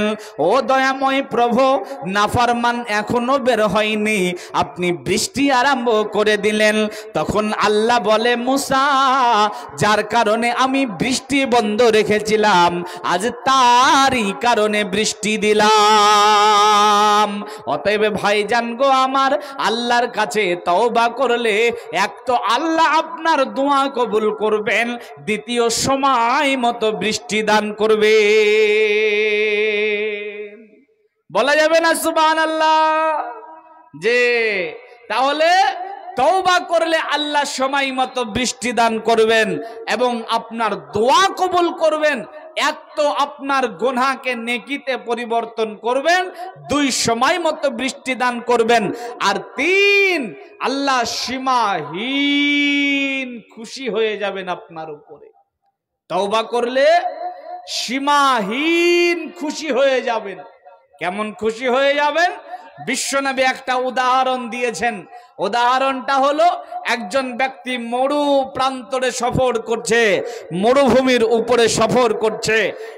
ও দয়াময় প্রভু, নাফরমান এখনো বের হয়নি, আপনি বৃষ্টি আরম্ভ করে দিলেন। তখন আল্লাহ বলে মূসা, যার কারণে আমি বৃষ্টি বন্ধ রেখেছিলাম আজ তারই কারণে বৃষ্টি দিলাম। অতএব ভাইজান গো আমার, আল্লাহর কাছে তওবা করলে এক তো আল্লাহ আপনার দোয়া কবুল করবে, দ্বিতীয় সময় মতো বৃষ্টি দান করবে। বলা যাবে না সুবহানাল্লাহ? যে তাহলে তওবা করলে আল্লাহ সময় মতো বৃষ্টি দান করবেন এবং আপনার দোয়া কবুল করবেন। এক তো আপনার গুনাহকে নেকিতে পরিবর্তন করবেন, 2 সময় মতো বৃষ্টি দান করবেন, আর 3 আল্লাহ সীমাহীন খুশি হয়ে যাবেন আপনার উপরে। তওবা করলে সীমাহীন খুশি হয়ে যাবেন। কেমন খুশি হয়ে যাবেন? বিশ্বনবী একটা উদাহরণ দিয়েছেন। উদাহরণটা হলো, একজন ব্যক্তি মরু প্রান্তরে সফর করছে, মরুভূমির উপরে সফর করছে।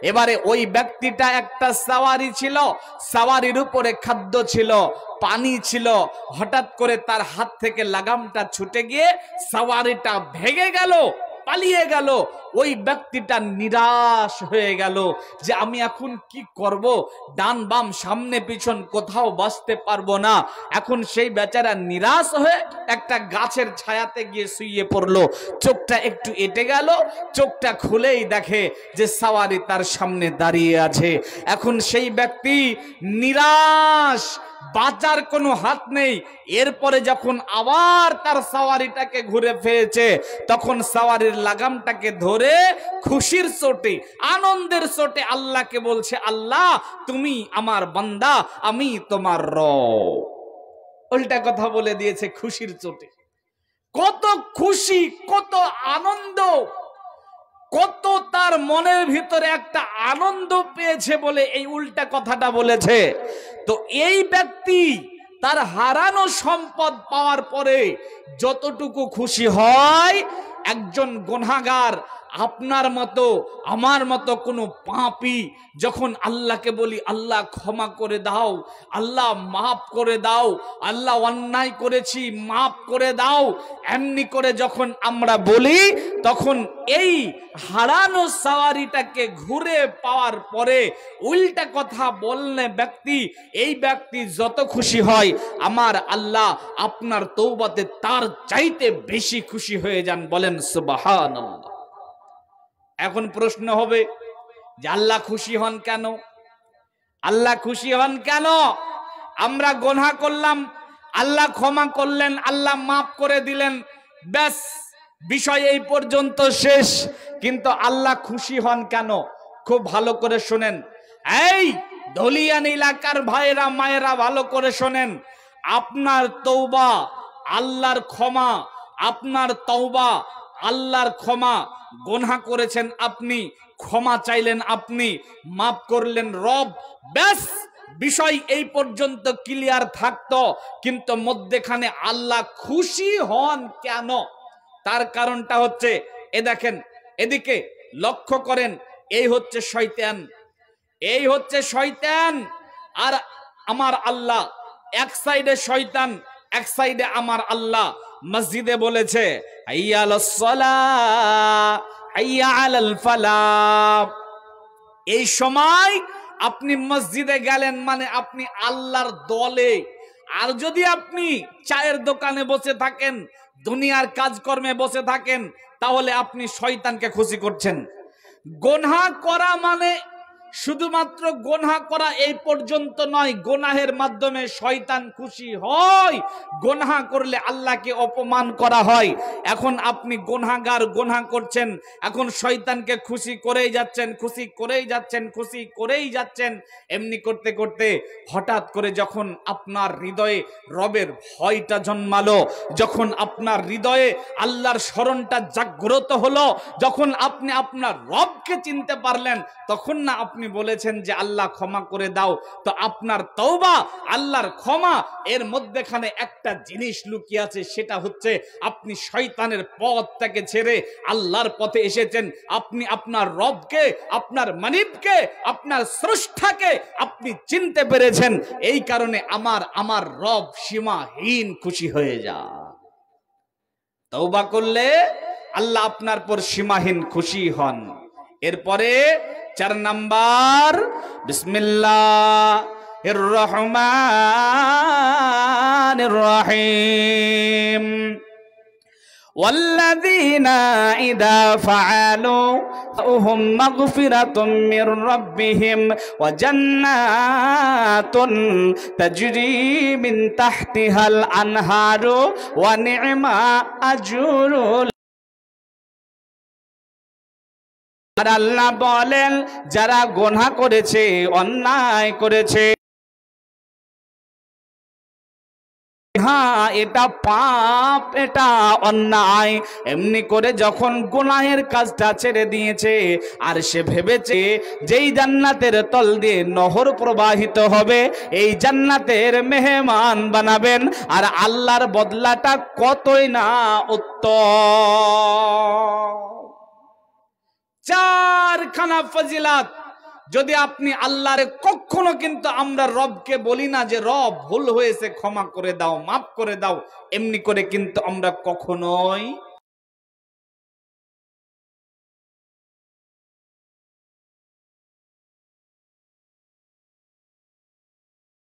এবারে ওই ব্যক্তিটা একটা সাওয়ারি ছিল, সাওয়ারির উপরে খাদ্য ছিল, পানি ছিল। হঠাৎ করে তার হাত থেকে লাগামটা ছুটে গিয়ে সাওয়ারিটা ভেঙে গেল, পালিয়ে গেল। ওই ব্যক্তিটা নিরাশ হয়ে গেল যে আমি এখন কি করব, ডান বাম সামনে পিছন কোথাও বাঁচতে পারবো না। এখন সেই বেচারা নিরাশ হয়ে একটা গাছের ছায়াতে গিয়ে শুয়ে পড়লো। চোখটা একটু এঁটে গেল, চোখটা খুলেই দেখে যে সাওয়ারি তার সামনে দাঁড়িয়ে আছে। এখন সেই ব্যক্তি নিরাশ, বাঁচার কোনো হাত নেই। এরপরে যখন আবার তার সাওয়ারিটাকে ঘুরে ফিরেছে, তখন সাওয়ারির লাগামটাকে ধরে খুশির চোটে, আনন্দের চোটে আল্লাহকে বলছে, আল্লাহ তুমি আমার বান্দা, আমি তোমার রব। উল্টা কথা বলে দিয়েছে খুশির চোটে। কত খুশি, কত আনন্দ, কত তার মনের ভিতরে একটা আনন্দ পেয়েছে বলে এই উল্টা কথাটা বলেছে। তো এই ব্যক্তি তার হারানো সম্পদ পাওয়ার পরে যতটুকু খুশি হয়, একজন গুনাহগার আপনার মতো আমার মতো কোনো পাপী যখন আল্লাহকে বলি আল্লাহ ক্ষমা করে দাও, আল্লাহ মাফ করে দাও, আল্লাহ অন্যায় করেছি মাফ করে দাও, এমনি করে যখন আমরা বলি, তখন এই হারানো সাওয়ারিটাকে ঘুরে পাওয়ার পরে উল্টা কথা বললে ব্যক্তি, এই ব্যক্তি যত খুশি হয়, আমার আল্লাহ আপনার তওবাতে তার চাইতে বেশি খুশি হয়ে যান। বলেন সুবহানাল্লাহ। এখন প্রশ্ন হবে যে আল্লাহ খুশি হন কেন? আল্লাহ খুশি হন কেন? আমরা গুনাহ করলাম, আল্লাহ ক্ষমা করলেন, আল্লাহ মাফ করে দিলেন, ব্যাস বিষয় এই পর্যন্ত শেষ। কিন্তু আল্লাহ খুশি হন কেন? খুব ভালো করে শোনেন। এই ধলিয়ান এলাকার ভাইরা মায়েরা ভালো করে শোনেন। আপনার তওবা আল্লাহর ক্ষমা, আপনার তওবা আল্লাহর ক্ষমা। গুনাহ করেছেন আপনি, ক্ষমা চাইলেন আপনি, মাফ করলেন রব, ব্যাস বিষয় এই পর্যন্ত ক্লিয়ার থাকতো। কিন্তু মধ্যখানে আল্লাহ খুশি হন কেন? তার কারণটা হচ্ছে, এ দেখেন, এদিকে লক্ষ্য করেন, এই হচ্ছে শয়তান, এই হচ্ছে শয়তান আর আমার আল্লাহ। এক সাইডে শয়তান, এক সাইডে আমার আল্লাহ। মসজিদে বলেছে হাইয়া আলাস সালাহ হাইয়া আলাল ফালাহ। এই সময় আপনি মসজিদে গেলেন মানে আপনি আল্লাহর দলে। আর যদি আপনি চায়ের দোকানে বসে থাকেন, দুনিয়ার কাজকর্মে বসে থাকেন, তাহলে আপনি শয়তানকে খুশি করছেন। গুনাহ করা মানে শুধুমাত্র গুনাহ করা এই পর্যন্ত নয়, গুনাহের মাধ্যমে শয়তান খুশি হয়। গুনাহ করলে আল্লাহকে অপমান করা হয়। এখন আপনি গুনাহগার, গুনাহ করছেন, এখন শয়তানকে খুশি করেই যাচ্ছেন, খুশি করেই যাচ্ছেন, খুশি করেই যাচ্ছেন। এমনি করতে করতে হঠাৎ করে যখন আপনার হৃদয়ে রবের ভয়টা জন্মালো, যখন আপনার হৃদয়ে আল্লাহর স্মরণটা জাগ্রত হলো, যখন আপনি আপনার রবকে চিনতে পারলেন, তখন না আপনি বলেছেন যে আল্লাহ ক্ষমা করে দাও। তো আপনার তওবা, আল্লাহর ক্ষমা, এর মধ্যেখানে একটা জিনিস লুকিয়ে আছে, সেটা হচ্ছে আপনি শয়তানের পথটাকে ছেড়ে আল্লাহর পথে এসেছেন। আপনি আপনার রবকে, আপনার মালিককে, আপনার স্রষ্টাকে আপনি চিনতে পেরেছেন। এই কারণে আমার রব সীমাহীন খুশি হয়ে যায়। তওবা করলে আল্লাহ আপনার পর সীমাহীন খুশি হন। এরপরে 4 নাম্বার, বিসমিল্লাহির রহমানির রহিম। والذين إذا فعلوا هم مغفرة من ربهم وجنات تجري من تحتها الأنهار ونعم أجر। আর আল্লাহ বলেন, যারা গুনাহ করেছে, অন্যায় করেছে, হ্যাঁ এটা পাপ, এটা অন্যায়, এমনি করে যখন গুনাহের কাজটা ছেড়ে দিয়েছে, আর সে ভেবেছে যেই জান্নাতের তল দিয়ে নহর প্রবাহিত হবে, এই জান্নাতের মেহমান বানাবেন, আর আল্লাহর বদলাটা কতই না উত্তম। 4খানা ফজিলাত যদি আপনি আল্লাহরে, কখনো কিন্তু আমরা রবকে বলি না যে রব ভুল হয়েছে ক্ষমা করে দাও, মাফ করে দাও, এমনি করে কিন্তু আমরা কখনোই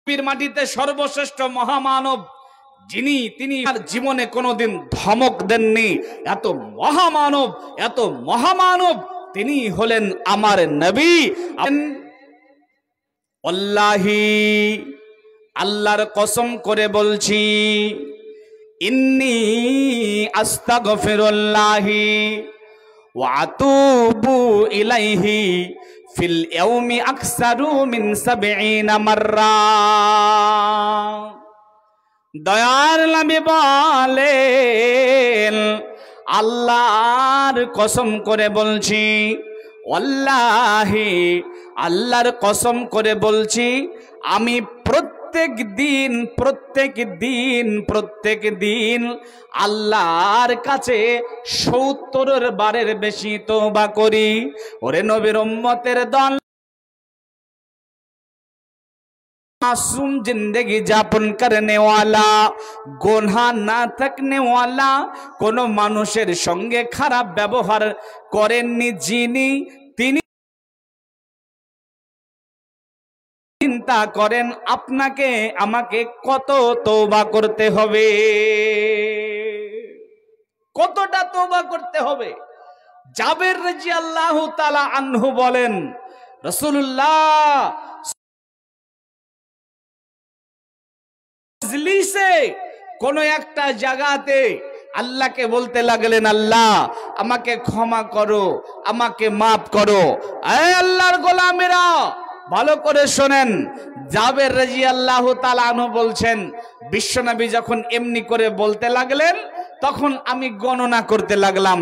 পৃথিবীর মাটিতে সর্বশ্রেষ্ঠ মহামানব যিনি, তিনি আর জীবনে কোনোদিন ধমক দেননি। এত মহামানব, এত মহামানব তিনি হলেন আমার নবী। আল্লাহি, আল্লাহর কসম করে বলছি, ইন্নী আস্তাগফিরুল্লাহি ওয়া আতুবু ইলাইহি ফিল ইয়াউমি আকসারু মিন ৭০ মাররা। দয়ার নবী বলেন, আল্লাহর কসম করে বলছি, আল্লাহি, আল্লাহর কসম করে বলছি, আমি প্রত্যেক দিন আল্লাহর কাছে ৭০ বারের বেশি তওবা করি। ওরে নবীর উম্মতের দল, मासूम जिंदगी যাপন करने वाला, गुनाह ना থাকনে वाला, কোন মানুষের সঙ্গে খারাপ ব্যবহার করেননি যিনি, তিনি চিন্তা করেন আপনাকে আমাকে কত তওবা করতে হবে, কতটা তওবা করতে হবে। জাবের রাদিয়াল্লাহু তাআলা আনহু বলেন, রাসূলুল্লাহ মজলিসে কোন একটা জায়গাতে আল্লাহকে বলতে লাগলেন, আল্লাহ আমাকে ক্ষমা করো, আমাকে মাফ করো। এই আল্লাহর গোলামেরা ভালো করে শোনেন, জাবের রাদিয়াল্লাহু তাআলা আনহু বলছেন, বিশ্বনবী যখন এমনি করে বলতে লাগলেন তখন আমি গণনা করতে লাগলাম।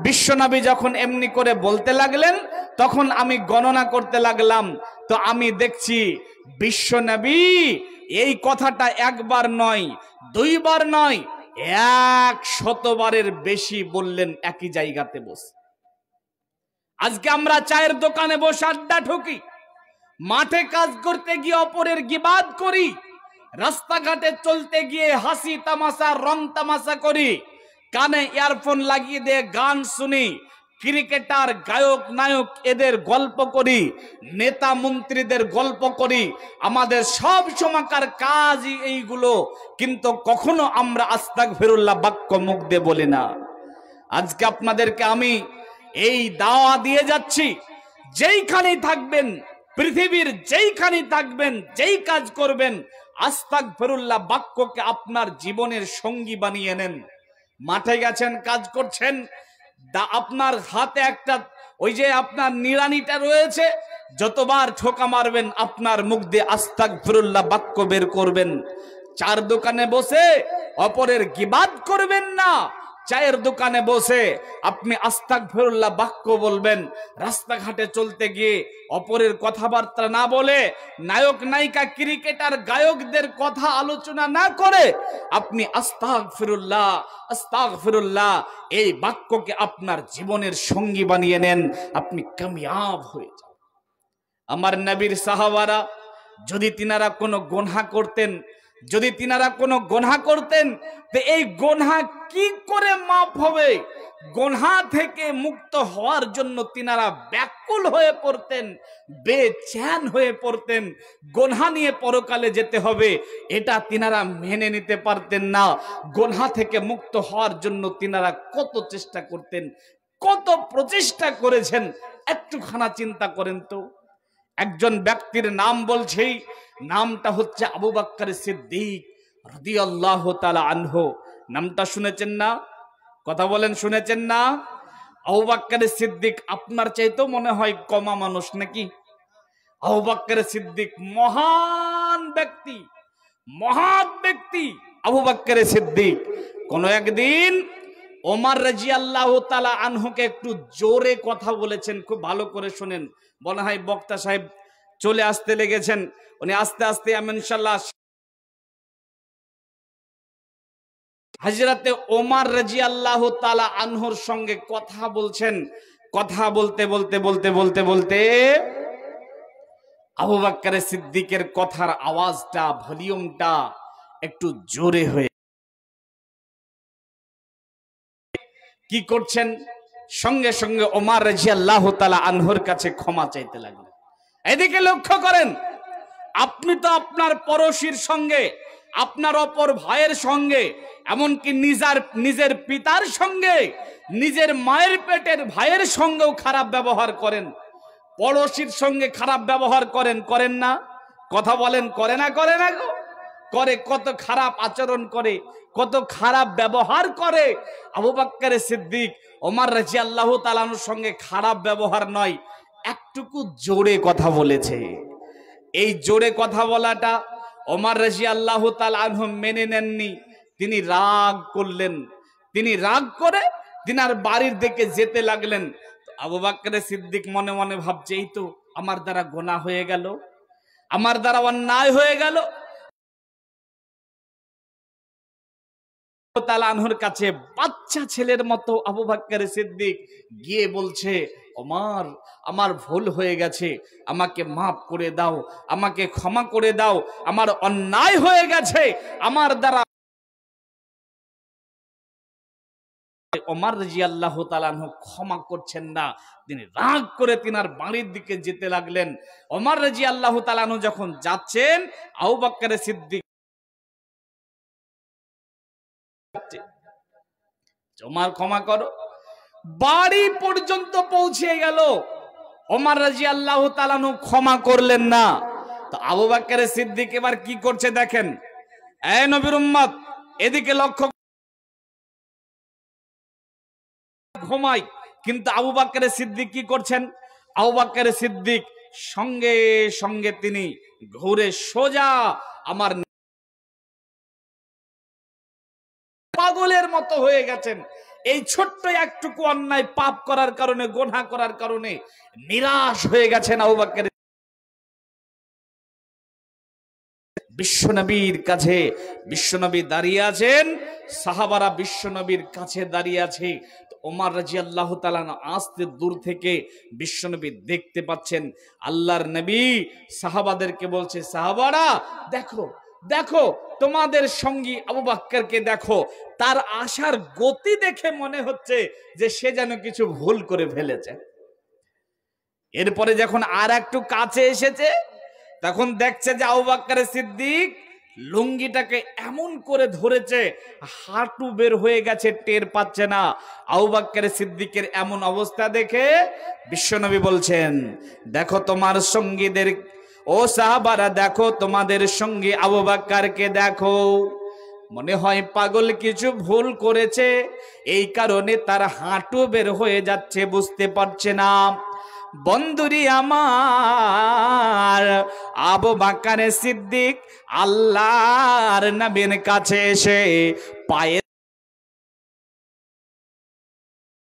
বিশ্বনবী যখন এমনি করে বলতে লাগলেন তখন আমি গণনা করতে লাগলাম। তো আমি দেখছি বিশ্বনবী এই কথাটা একবার নয়, দুইবার নয়, ১০০ বারের বেশি বললেন একই জায়গাতে বসে। আজকে আমরা চায়ের দোকানে বসে আড্ডা ঠুকি, মাঠে কাজ করতে গিয়ে অপরের গিবাদ করি, রাস্তাঘাটে চলতে গিয়ে হাসি তামাশা রং তামাশা করি, কানে ইয়ারফোন লাগিয়ে দিয়ে গান শুনি, ক্রিকেটার গায়ক নায়ক এদের গল্প করি, নেতা মন্ত্রীদের গল্প করি, আমাদের সব সময়কার কাজই এইগুলো, কিন্তু কখনো আমরা আস্তাগফিরুল্লাহ বাক্য মুখ দিয়ে বলি না। আজকে আপনাদেরকে আমি এই দাওয়া দিয়ে যাচ্ছি, যেইখানেই থাকবেন, পৃথিবীর যেইখানেই থাকবেন, যেই কাজ করবেন, আস্তাগফিরুল্লাহ বাক্যকে আপনার জীবনের সঙ্গী বানিয়ে নেন। মাঠে গেছেন, কাজ করছেন, আপনার হাতে একটা ওই যে আপনার নিড়ানিটা রয়েছে, যতবার ঠোকা মারবেন আপনার মুখ দিয়ে আস্তাগফিরুল্লাহ বাক্য বের করবেন। চার দোকানে বসে অপরের গিবাদ করবেন না, চায়ের দোকানে বসে আপনি আস্তাগফিরুল্লাহ বাক্য বলবেন। রাস্তাঘাটে চলতে গিয়ে অপরের কথাবার্তা না বলে, নায়ক নায়িকা ক্রিকেটার গায়কদের কথা আলোচনা না করে আপনি আস্তাগফিরুল্লাহ আস্তাগফিরুল্লাহ এই বাক্যকে আপনার জীবনের সঙ্গী বানিয়ে নেন, আপনি কামিয়াব হয়ে যান। আমার নবীর সাহাবারা যদি তিনারা কোনো গুনাহ করতেন, যদি তিনারা কোনো গুনাহ করতেন, তো এই গুনাহ কি করে মাফ হবে? গুনাহ থেকে মুক্ত হওয়ার জন্য তিনারা ব্যাকুল হয়ে পড়তেন, বেচैन হয়ে পড়তেন। গুনাহ নিয়ে পরকালে যেতে হবে এটা তিনারা মেনে নিতে পারতেন না। গুনাহ থেকে মুক্ত হওয়ার জন্য তিনারা কত চেষ্টা করতেন, কত প্রচেষ্টা করেছেন, একটুখানা চিন্তা করেন তো। একজন ব্যক্তির নাম বলছি, নামটা হচ্ছে আবু বকর সিদ্দিক রাদিয়াল্লাহু তাআলা আনহু। নামটা শুনেছেন না? কথা বলেন, শুনেছেন না? আবু বকর সিদ্দিক আপনার চাইতেও মনে হয় কমা মানুষ নাকি? আবু বকর সিদ্দিক মহান ব্যক্তি, মহান ব্যক্তি আবু বকর সিদ্দিক। কোন একদিন ওমর রাদিয়াল্লাহু তাআলা আনহুকে একটু জোরে কথা বলেছেন, খুব ভালো করে শুনেন। মনে হয় বক্তা সাহেব চলে আসতে লেগেছেন, উনি আস্তে আস্তে আমি ইনশাআল্লাহ হযরতে ওমর রাদিয়াল্লাহু তাআলা আনহুর সঙ্গে কথা বলছেন। কথা বলতে বলতে বলতে বলতে বলতে আবু বকর সিদ্দিকের কথার আওয়াজটা, ভলিউমটা একটু জোরে হয়ে, কি করছেন? সঙ্গে সঙ্গে ওমর রাদিয়াল্লাহু তাআলা আনহুর কাছে ক্ষমা চাইতে লাগলেন। এদিকে লক্ষ্য করেন, আপনি তো আপনার পড়শির সঙ্গে, আপনার অপর ভাইয়ের সঙ্গে, এমনকি নিজের পিতার সঙ্গে, নিজের মায়ের পেটের ভাইয়ের সঙ্গেও খারাপ ব্যবহার করেন, পড়শির সঙ্গে খারাপ ব্যবহার করেন, করেন না? কথা বলেন, করে না? করে না গো? করে। কত খারাপ আচরণ করে, কত খারাপ ব্যবহার করে। আবু বকর সিদ্দিক, ওমর রাদিয়াল্লাহু তাআলা আনহুর সঙ্গে খারাপ ব্যবহার নয়, একটুকু জোরে কথা বলেছে। এই জোরে কথা বলাটা ওমর রাদিয়াল্লাহু তাআলা আনহু মেনে নেননি। তিনি রাগ করলেন। তিনি রাগ করে তিনার বাড়ির দিকে যেতে লাগলেন। আবু বকর সিদ্দিক মনে মনে ভাবছে, এই তো আমার দ্বারা গুনাহ হয়ে গেল, আমার দ্বারা অন্যায় হয়ে গেল। তাআলা আনহুর কাছে বাচ্চা ছেলের মতো আবু বকর সিদ্দিক গিয়ে বলছে, ওমর, আমার ভুল হয়ে গেছে, আমাকে মাফ করে দাও, আমাকে ক্ষমা করে দাও, আমার অন্যায় হয়ে গেছে, আমার দ্বারা। ওমর রাদিয়াল্লাহু তাআলা আনহু ক্ষমা করছেন না। তিনি রাগ করে তিনার বাড়ির দিকে যেতে লাগলেন। ওমর রাদিয়াল্লাহু তাআলা আনহু যখন যাচ্ছেন, আবু বকর সিদ্দিক, ওমর ক্ষমা করো। বাড়ি পর্যন্ত পৌঁছে গেল, ওমর রাদিয়াল্লাহু তাআলা আনহু ক্ষমা করলেন না। তো আবু বকর সিদ্দিক এবার কি করছে দেখেন। এই নবীর উম্মত, এদিকে লক্ষ্য। ঘুমাই, কিন্তু আবু বকর সিদ্দিক কি করছেন? আবু বকর সিদ্দিক সঙ্গে সঙ্গে তিনি ঘুরে সোজা আমার পাগলের মতো হয়ে গেছেন। এই ছোট্ট একটুকু অন্যায় পাপ করার কারণে, গুনাহ করার কারণে নিরাশ হয়ে গেছেন আবু বকর। বিশ্বনবীর কাছে, বিশ্বনবী দাঁড়িয়ে আছেন, সাহাবারা বিশ্বনবীর কাছে দাঁড়িয়ে আছে। ওমর রাদিয়াল্লাহু তাআলা আস্তে দূর থেকে বিশ্বনবী দেখতে পাচ্ছেন। আল্লাহর নবী সাহাবাদেরকে বলছে, সাহাবারা দেখো, দেখো তোমাদের সঙ্গী আবু বকরকে দেখো, তার আসার গতি দেখে মনে হচ্ছে যে সে যেন কিছু ভুল করে ফেলেছে। এরপরে যখন আর একটু কাছে এসেছে, তখন দেখছে যে আবু বকর সিদ্দিক লুঙ্গিটাকে এমন করে ধরেছে, হাঁটু বের হয়ে গেছে, টের পাচ্ছে না। আবু বকর সিদ্দিকের এমন অবস্থা দেখে বিশ্বনবী বলছেন, দেখো তোমার সঙ্গীদের, ও সাহাবারা দেখো তোমাদের সঙ্গী আবু বকরকে দেখো, মনে হয় পাগল কিছু ভুল করেছে, এই কারণে তার হাঁটু বের হয়ে যাচ্ছে, বুঝতে পারছে না। বন্ধুরি আমার, আবু বকর সিদ্দিক আল্লাহর নবীর কাছে এসে পায়ে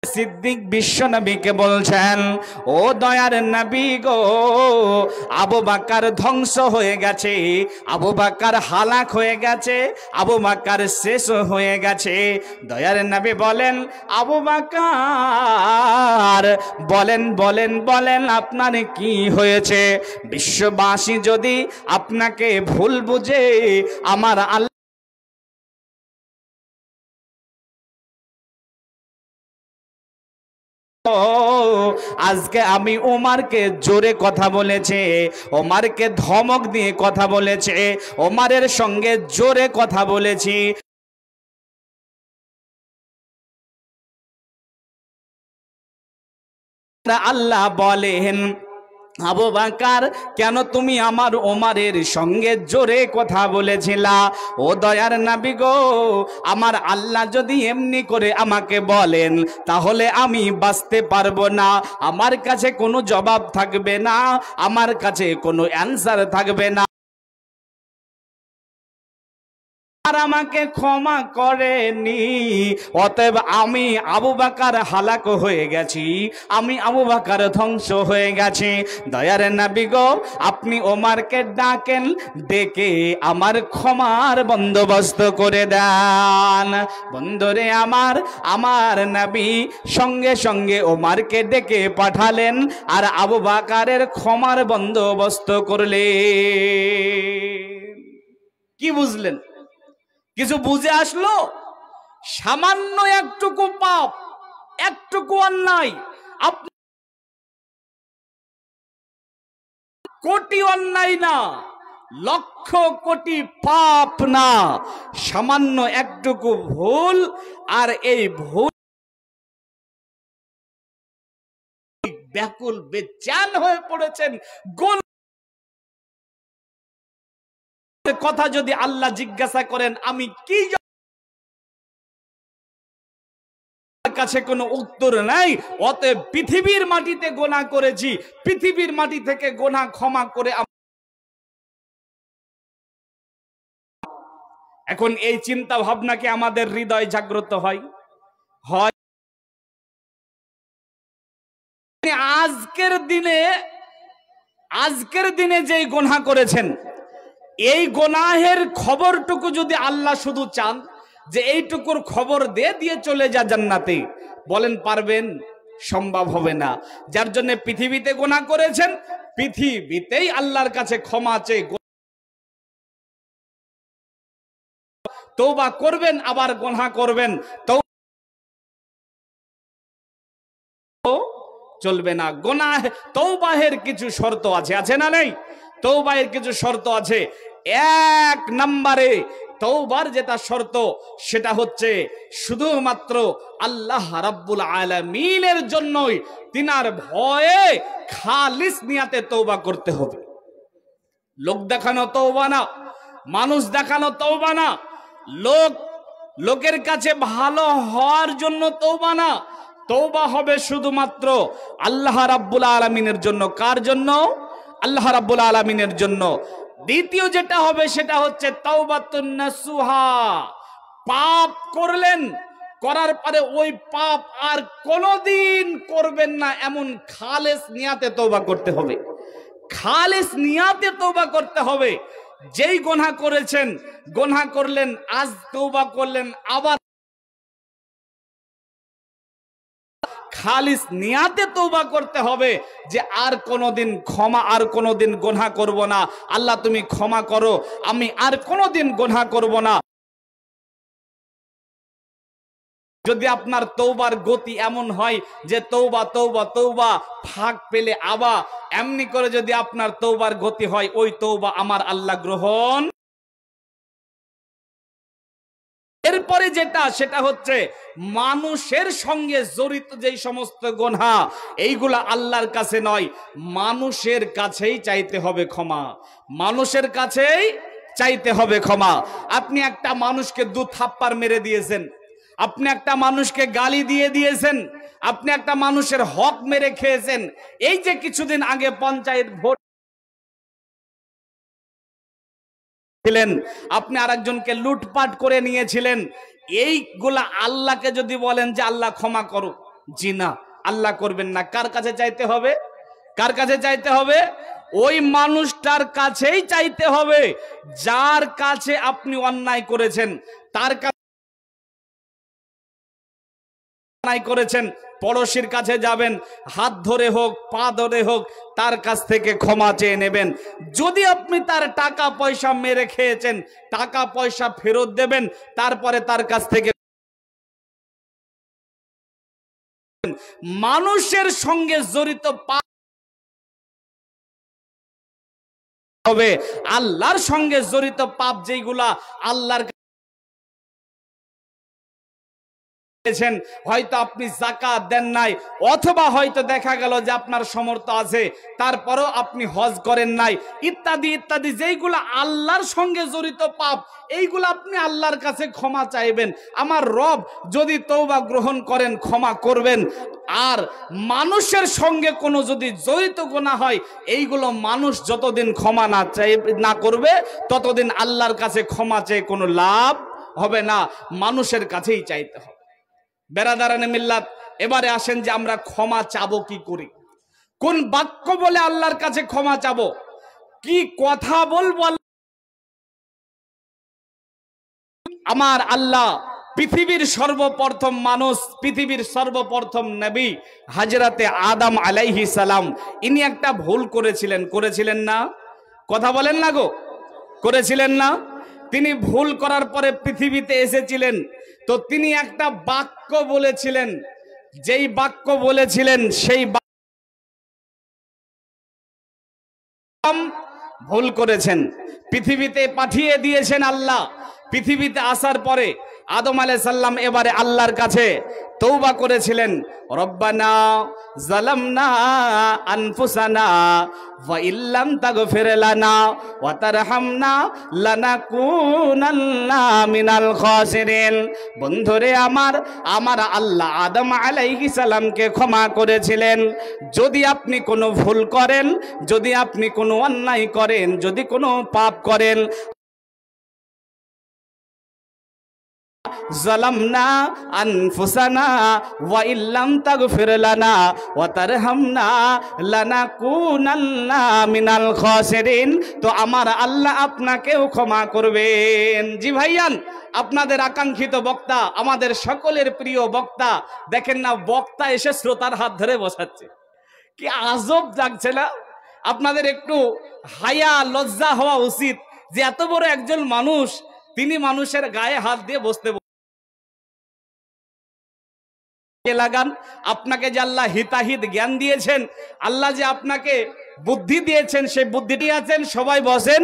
সিদ্দিক বিশ্বনবীকে বলছেন, ও দয়ার নবী গো, আবু বকর ধ্বংস হয়ে গেছে, আবু বকর হালাক হয়ে গেছে, আবু বকর শেষ হয়ে গেছে। দয়ার নবী বলেন, আবু বকর বলেন বলেন বলেন আপনার কি হয়েছে? বিশ্ববাসী যদি আপনাকে ভুল বুঝে, আমার আল্লাহ আজকে আমি ওমরকে জোরে কথা বলেছে, ওমরকে ধমক দিয়ে কথা বলেছে, ওমরের সঙ্গে জোরে কথা বলেছি। আল্লাহ বলেন, আবু বকর কেন তুমি আমার ওমরের সঙ্গে জোরে কথা বলেছিলা? ও দয়ার নবী গো, আমার আল্লাহ যদি এমনি করে আমাকে বলেন, তাহলে আমি বাঁচতে পারবো না, আমার কাছে কোনো জবাব থাকবে না, আমার কাছে কোনো অ্যানসার থাকবে না। আর আমাকে ক্ষমা করেনি, অতএব আমি আবু বকর হালাক হয়ে গেছি, আমি আবু বকর ধ্বংস হয়ে গেছি। দয়ার নবী গো, আপনি ওমরকে ডাকেন, ডেকে আমার ক্ষমার বন্দোবস্ত করে দেন। বন্ধুরে আমার, আমার নবী সঙ্গে সঙ্গে ওমরকে ডেকে পাঠালেন আর আবু বকরের ক্ষমার বন্দোবস্ত করলেন। কি বুঝলেন? কিছু বুঝে আসলো? সামান্য একটুকু পাপ, একটুকু অন্যায়, কোটি অন্যায় না, লক্ষ কোটি পাপ না, সামান্য একটুকু ভুল। আর এই ভুল ব্যাকুল বেচান হয়ে পড়েছেন। কথা যদি আল্লাহ জিজ্ঞাসা করেন আমি কি, কাছে কোনো উত্তর নাই। অতএব পৃথিবীর মাটিতে গুনাহ করেছি, পৃথিবীর মাটি থেকে গুনাহ ক্ষমা করে। এখন এই চিন্তা ভাবনাকে আমাদের হৃদয় জাগ্রত হয়। আজকের দিনে যেই গুনাহ করেছেন, এই গুনাহের খবরটুকু যদি আল্লাহ শুধু চান যে এইটুকুর খবর দিয়ে চলে যা জান্নাতে, বলেন পারবেন? সম্ভব হবে না। যার জন্য পৃথিবীতে গুনাহ করেছেন, পৃথিবীতেই আল্লাহর কাছে ক্ষমা চেয়ে তওবা করবেন, আবার গুনাহ করবেন, চলবে না। গুনাহ তওবাহের কিছু শর্ত আছে, আছে না নেই? তওবাহের কিছু শর্ত আছে। এক নম্বরে তওবার যেটা শর্ত, সেটা হচ্ছে শুধুমাত্র আল্লাহ রাব্বুল আলামিনের জন্যই, তিনার ভয়ে খালিস নিয়াতে তওবা করতে হবে। লোক দেখানো তওবা না, মানুষ দেখানো তওবা না, লোকের কাছে ভালো হওয়ার জন্য তওবা না। তওবা হবে শুধুমাত্র আল্লাহ রাব্বুল আলামিনের জন্য। কার জন্য? আল্লাহ রাব্বুল আলামিনের জন্য। দ্বিতীয় যেটা হবে সেটা হচ্ছে তাওবাতুন নাসুহা। পাপ করলেন, করার পরে ওই পাপ আর কোনোদিন করবেন না, এমন খালেস নিয়াতে তওবা করতে হবে। খালেস নিয়াতে তওবা করতে হবে। যেই গুনাহ করেছেন, গুনাহ করলেন, আজ তওবা করলেন, আবার খালিস নিয়াতে তওবা করতে হবে যে আর কোনোদিন গুনাহ করব না। আল্লাহ তুমি ক্ষমা করো, আমি আর কোনোদিন গুনাহ করব না। যদি আপনার তওবার গতি এমন হয় যে তওবা তওবা তওবা, ফাঁক পেলে আবার, এমনি করে যদি আপনার তওবার গতি হয়, ওই তওবা আমার আল্লাহ গ্রহণ। এরপরে যেটা, সেটা হচ্ছে মানুষের সঙ্গে জড়িত যেই সমস্ত গুনাহ, এইগুলা আল্লাহর কাছে নয়, মানুষের কাছেই চাইতে হবে ক্ষমা। মানুষের কাছেই চাইতে হবে ক্ষমা। আপনি একটা মানুষকে দু থাপ্পড় মেরে দিয়েছেন, আপনি একটা মানুষকে গালি দিয়ে দিয়েছেন, আপনি একটা মানুষের হক মেরে খেয়েছেন। এই যে কিছুদিন আগে পঞ্চায়েত ভোট ছিলেন, আপনি আরেকজনকে লুটপাট করে নিয়েছিলেন, এইগুলা আল্লাহকে যদি বলেন যে আল্লাহ ক্ষমা করো, জি না, আল্লাহ করবেন না। কার কাছে চাইতে হবে? কার কাছে চাইতে হবে? ওই মানুষটার কাছেই চাইতে হবে যার কাছে আপনি অন্যায় করেছেন। তার কাছে অন্যায় করেছেন, পড়শির কাছে যাবেন, হাত ধরে হোক, পা ধরে হোক, তার কাছ থেকে ক্ষমা চেয়ে নেবেন। যদি আপনি তার টাকা পয়সা মেরে খেয়েছেন, টাকা পয়সা ফেরত দেবেন, তারপরে তার কাছ থেকে। মানুষের সঙ্গে জড়িত পাপ হবে, আল্লাহর সঙ্গে জড়িত পাপ যেগুলা আল্লাহর, হয়তো আপনি যাকাত দেন নাই, অথবা হয়তো দেখা গেল যে আপনার সামর্থ্য আছে, তারপরেও আপনি হজ করেন নাই, ইত্যাদি ইত্যাদি, যেইগুলো আল্লাহর সঙ্গে জড়িত পাপ, এইগুলো আপনি আল্লাহর কাছে ক্ষমা চাইবেন। আমার রব যদি তওবা গ্রহণ করেন, ক্ষমা করবেন। আর মানুষের সঙ্গে কোনো যদি জড়িত গুনাহ হয়, এইগুলো মানুষ যতদিন ক্ষমা না করবে, ততদিন আল্লাহর কাছে ক্ষমা চেয়ে কোনো লাভ হবে না, মানুষের কাছেই চাইতে হবে। বেরাদারানে মিল্লাত, এবারে আসেন যে আমরা ক্ষমা চাবো কি করি, কোন বাক্য বলে আল্লাহর কাছে ক্ষমা চাবো, কি কথা বলবো। আমার আল্লাহ পৃথিবীর সর্বপ্রথম মানুষ, পৃথিবীর সর্বপ্রথম নবী হযরতে আদম আলাইহিস সালাম, ইনি একটা ভুল করেছিলেন না? কথা বলেন না গো, করেছিলেন না? তিনি ভুল করার পরে পৃথিবীতে এসেছিলেন, তো তিনি একটা বাক্য বলেছিলেন। যেই বাক্য বলেছিলেন সেই ভুল করেছেন, পৃথিবীতে পাঠিয়ে দিয়েছেন আল্লাহ। পৃথিবীতে আসার পরে আদম আলাইহিস সালাম এবারে আল্লাহর কাছে তওবা করেছিলেন, রব্বানা যালামনা আনফুসানা ওয়া ইল্লাম তাগফির লানা ওয়া তারহামনা লানাকুনান্না মিনাল খাসিরিন। বন্ধুরে আমার আল্লাহ আদম আলাইহিস সালামকে ক্ষমা করেছিলেন। যদি আপনি কোনো ভুল করেন, যদি আপনি কোনো অন্যায় করেন, যদি কোনো পাপ করেন, যালামনা আনফুসানা ওয়া ইল্লাম তাগফির লানা ওয়া তারহামনা লানাকুনান্না মিনাল খাসিরিন। তো আমার আল্লাহ আপনাকেও ক্ষমা করবেন। জি ভাইয়ান, আপনাদের আকাঙ্ক্ষিত বক্তা, আমাদের সকলের প্রিয় বক্তা, দেখেন না বক্তা এসে শ্রোতার হাত ধরে বসাচ্ছে, কি আজব লাগছে না? আপনাদের একটু হায়া লজ্জা হওয়া উচিত যে এত বড় একজন মানুষ, তিনি মানুষের গায়ে হাত দিয়ে বসতে লাগান। আপনাকে যে আল্লাহ হিতাহিত জ্ঞান দিয়েছেন, আল্লাহ যে আপনাকে বুদ্ধি দিয়েছেন, সেই বুদ্ধিটি আছেন। সবাই বসেন।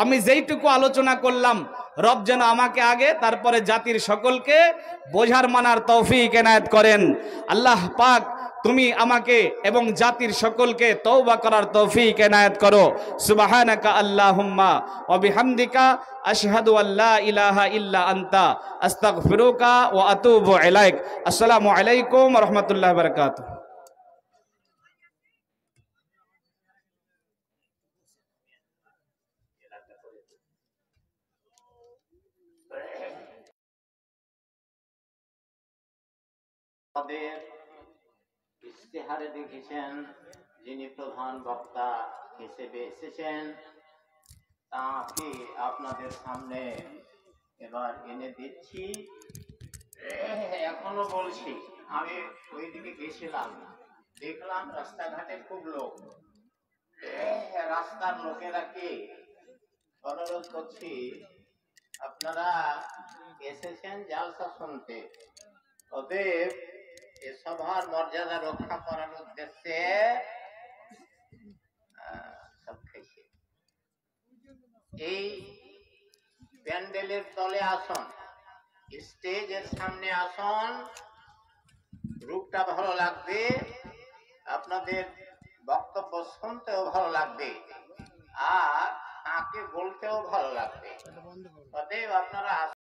আমি যেইটুকু আলোচনা করলাম, রব যেন আমাকে আগে, তারপরে জাতির সকলকে বোঝার মানার তৌফিক এনায়েত করেন। আল্লাহ পাক তুমি আমাকে এবং জাতির সকলকে তওবা করার তৌফিক এনায়েত করো। সুবহানাকা আল্লাহুম্মা ওয়া বিহামদিকা আশহাদু আল্লা ইলাহা ইল্লা আনতা আস্তাগফিরুকা ওয়া আতুবু ইলাইক। আসসালামু আলাইকুম ওয়া রাহমাতুল্লাহি ওয়া বারাকাতুহু। আমাদের ইশতেহারে দেখেছেন যিনি প্রধান বক্তা হিসেবে এসেছেন, তাকে আপনাদের সামনে এবার এনে দিচ্ছি। এখনো বলছি, আমি ওইদিকে গেছিলাম, দেখলাম রাস্তাঘাটে খুব লোক। রাস্তার লোকেরাকে অনুরোধ করছি, আপনারা এসেছেন জালসা শুনতে, অতএব এ সভার মর্যাদা রক্ষা করার উদ্দেশ্যে সব খাইছে। এই প্যান্ডেলের তলে আসন, স্টেজের সামনে আসন, রূপটা ভালো লাগবে, আপনাদের বক্তব্য শুনতেও ভালো লাগবে, আর তাকে বলতেও ভালো লাগবে। অতএব আপনারা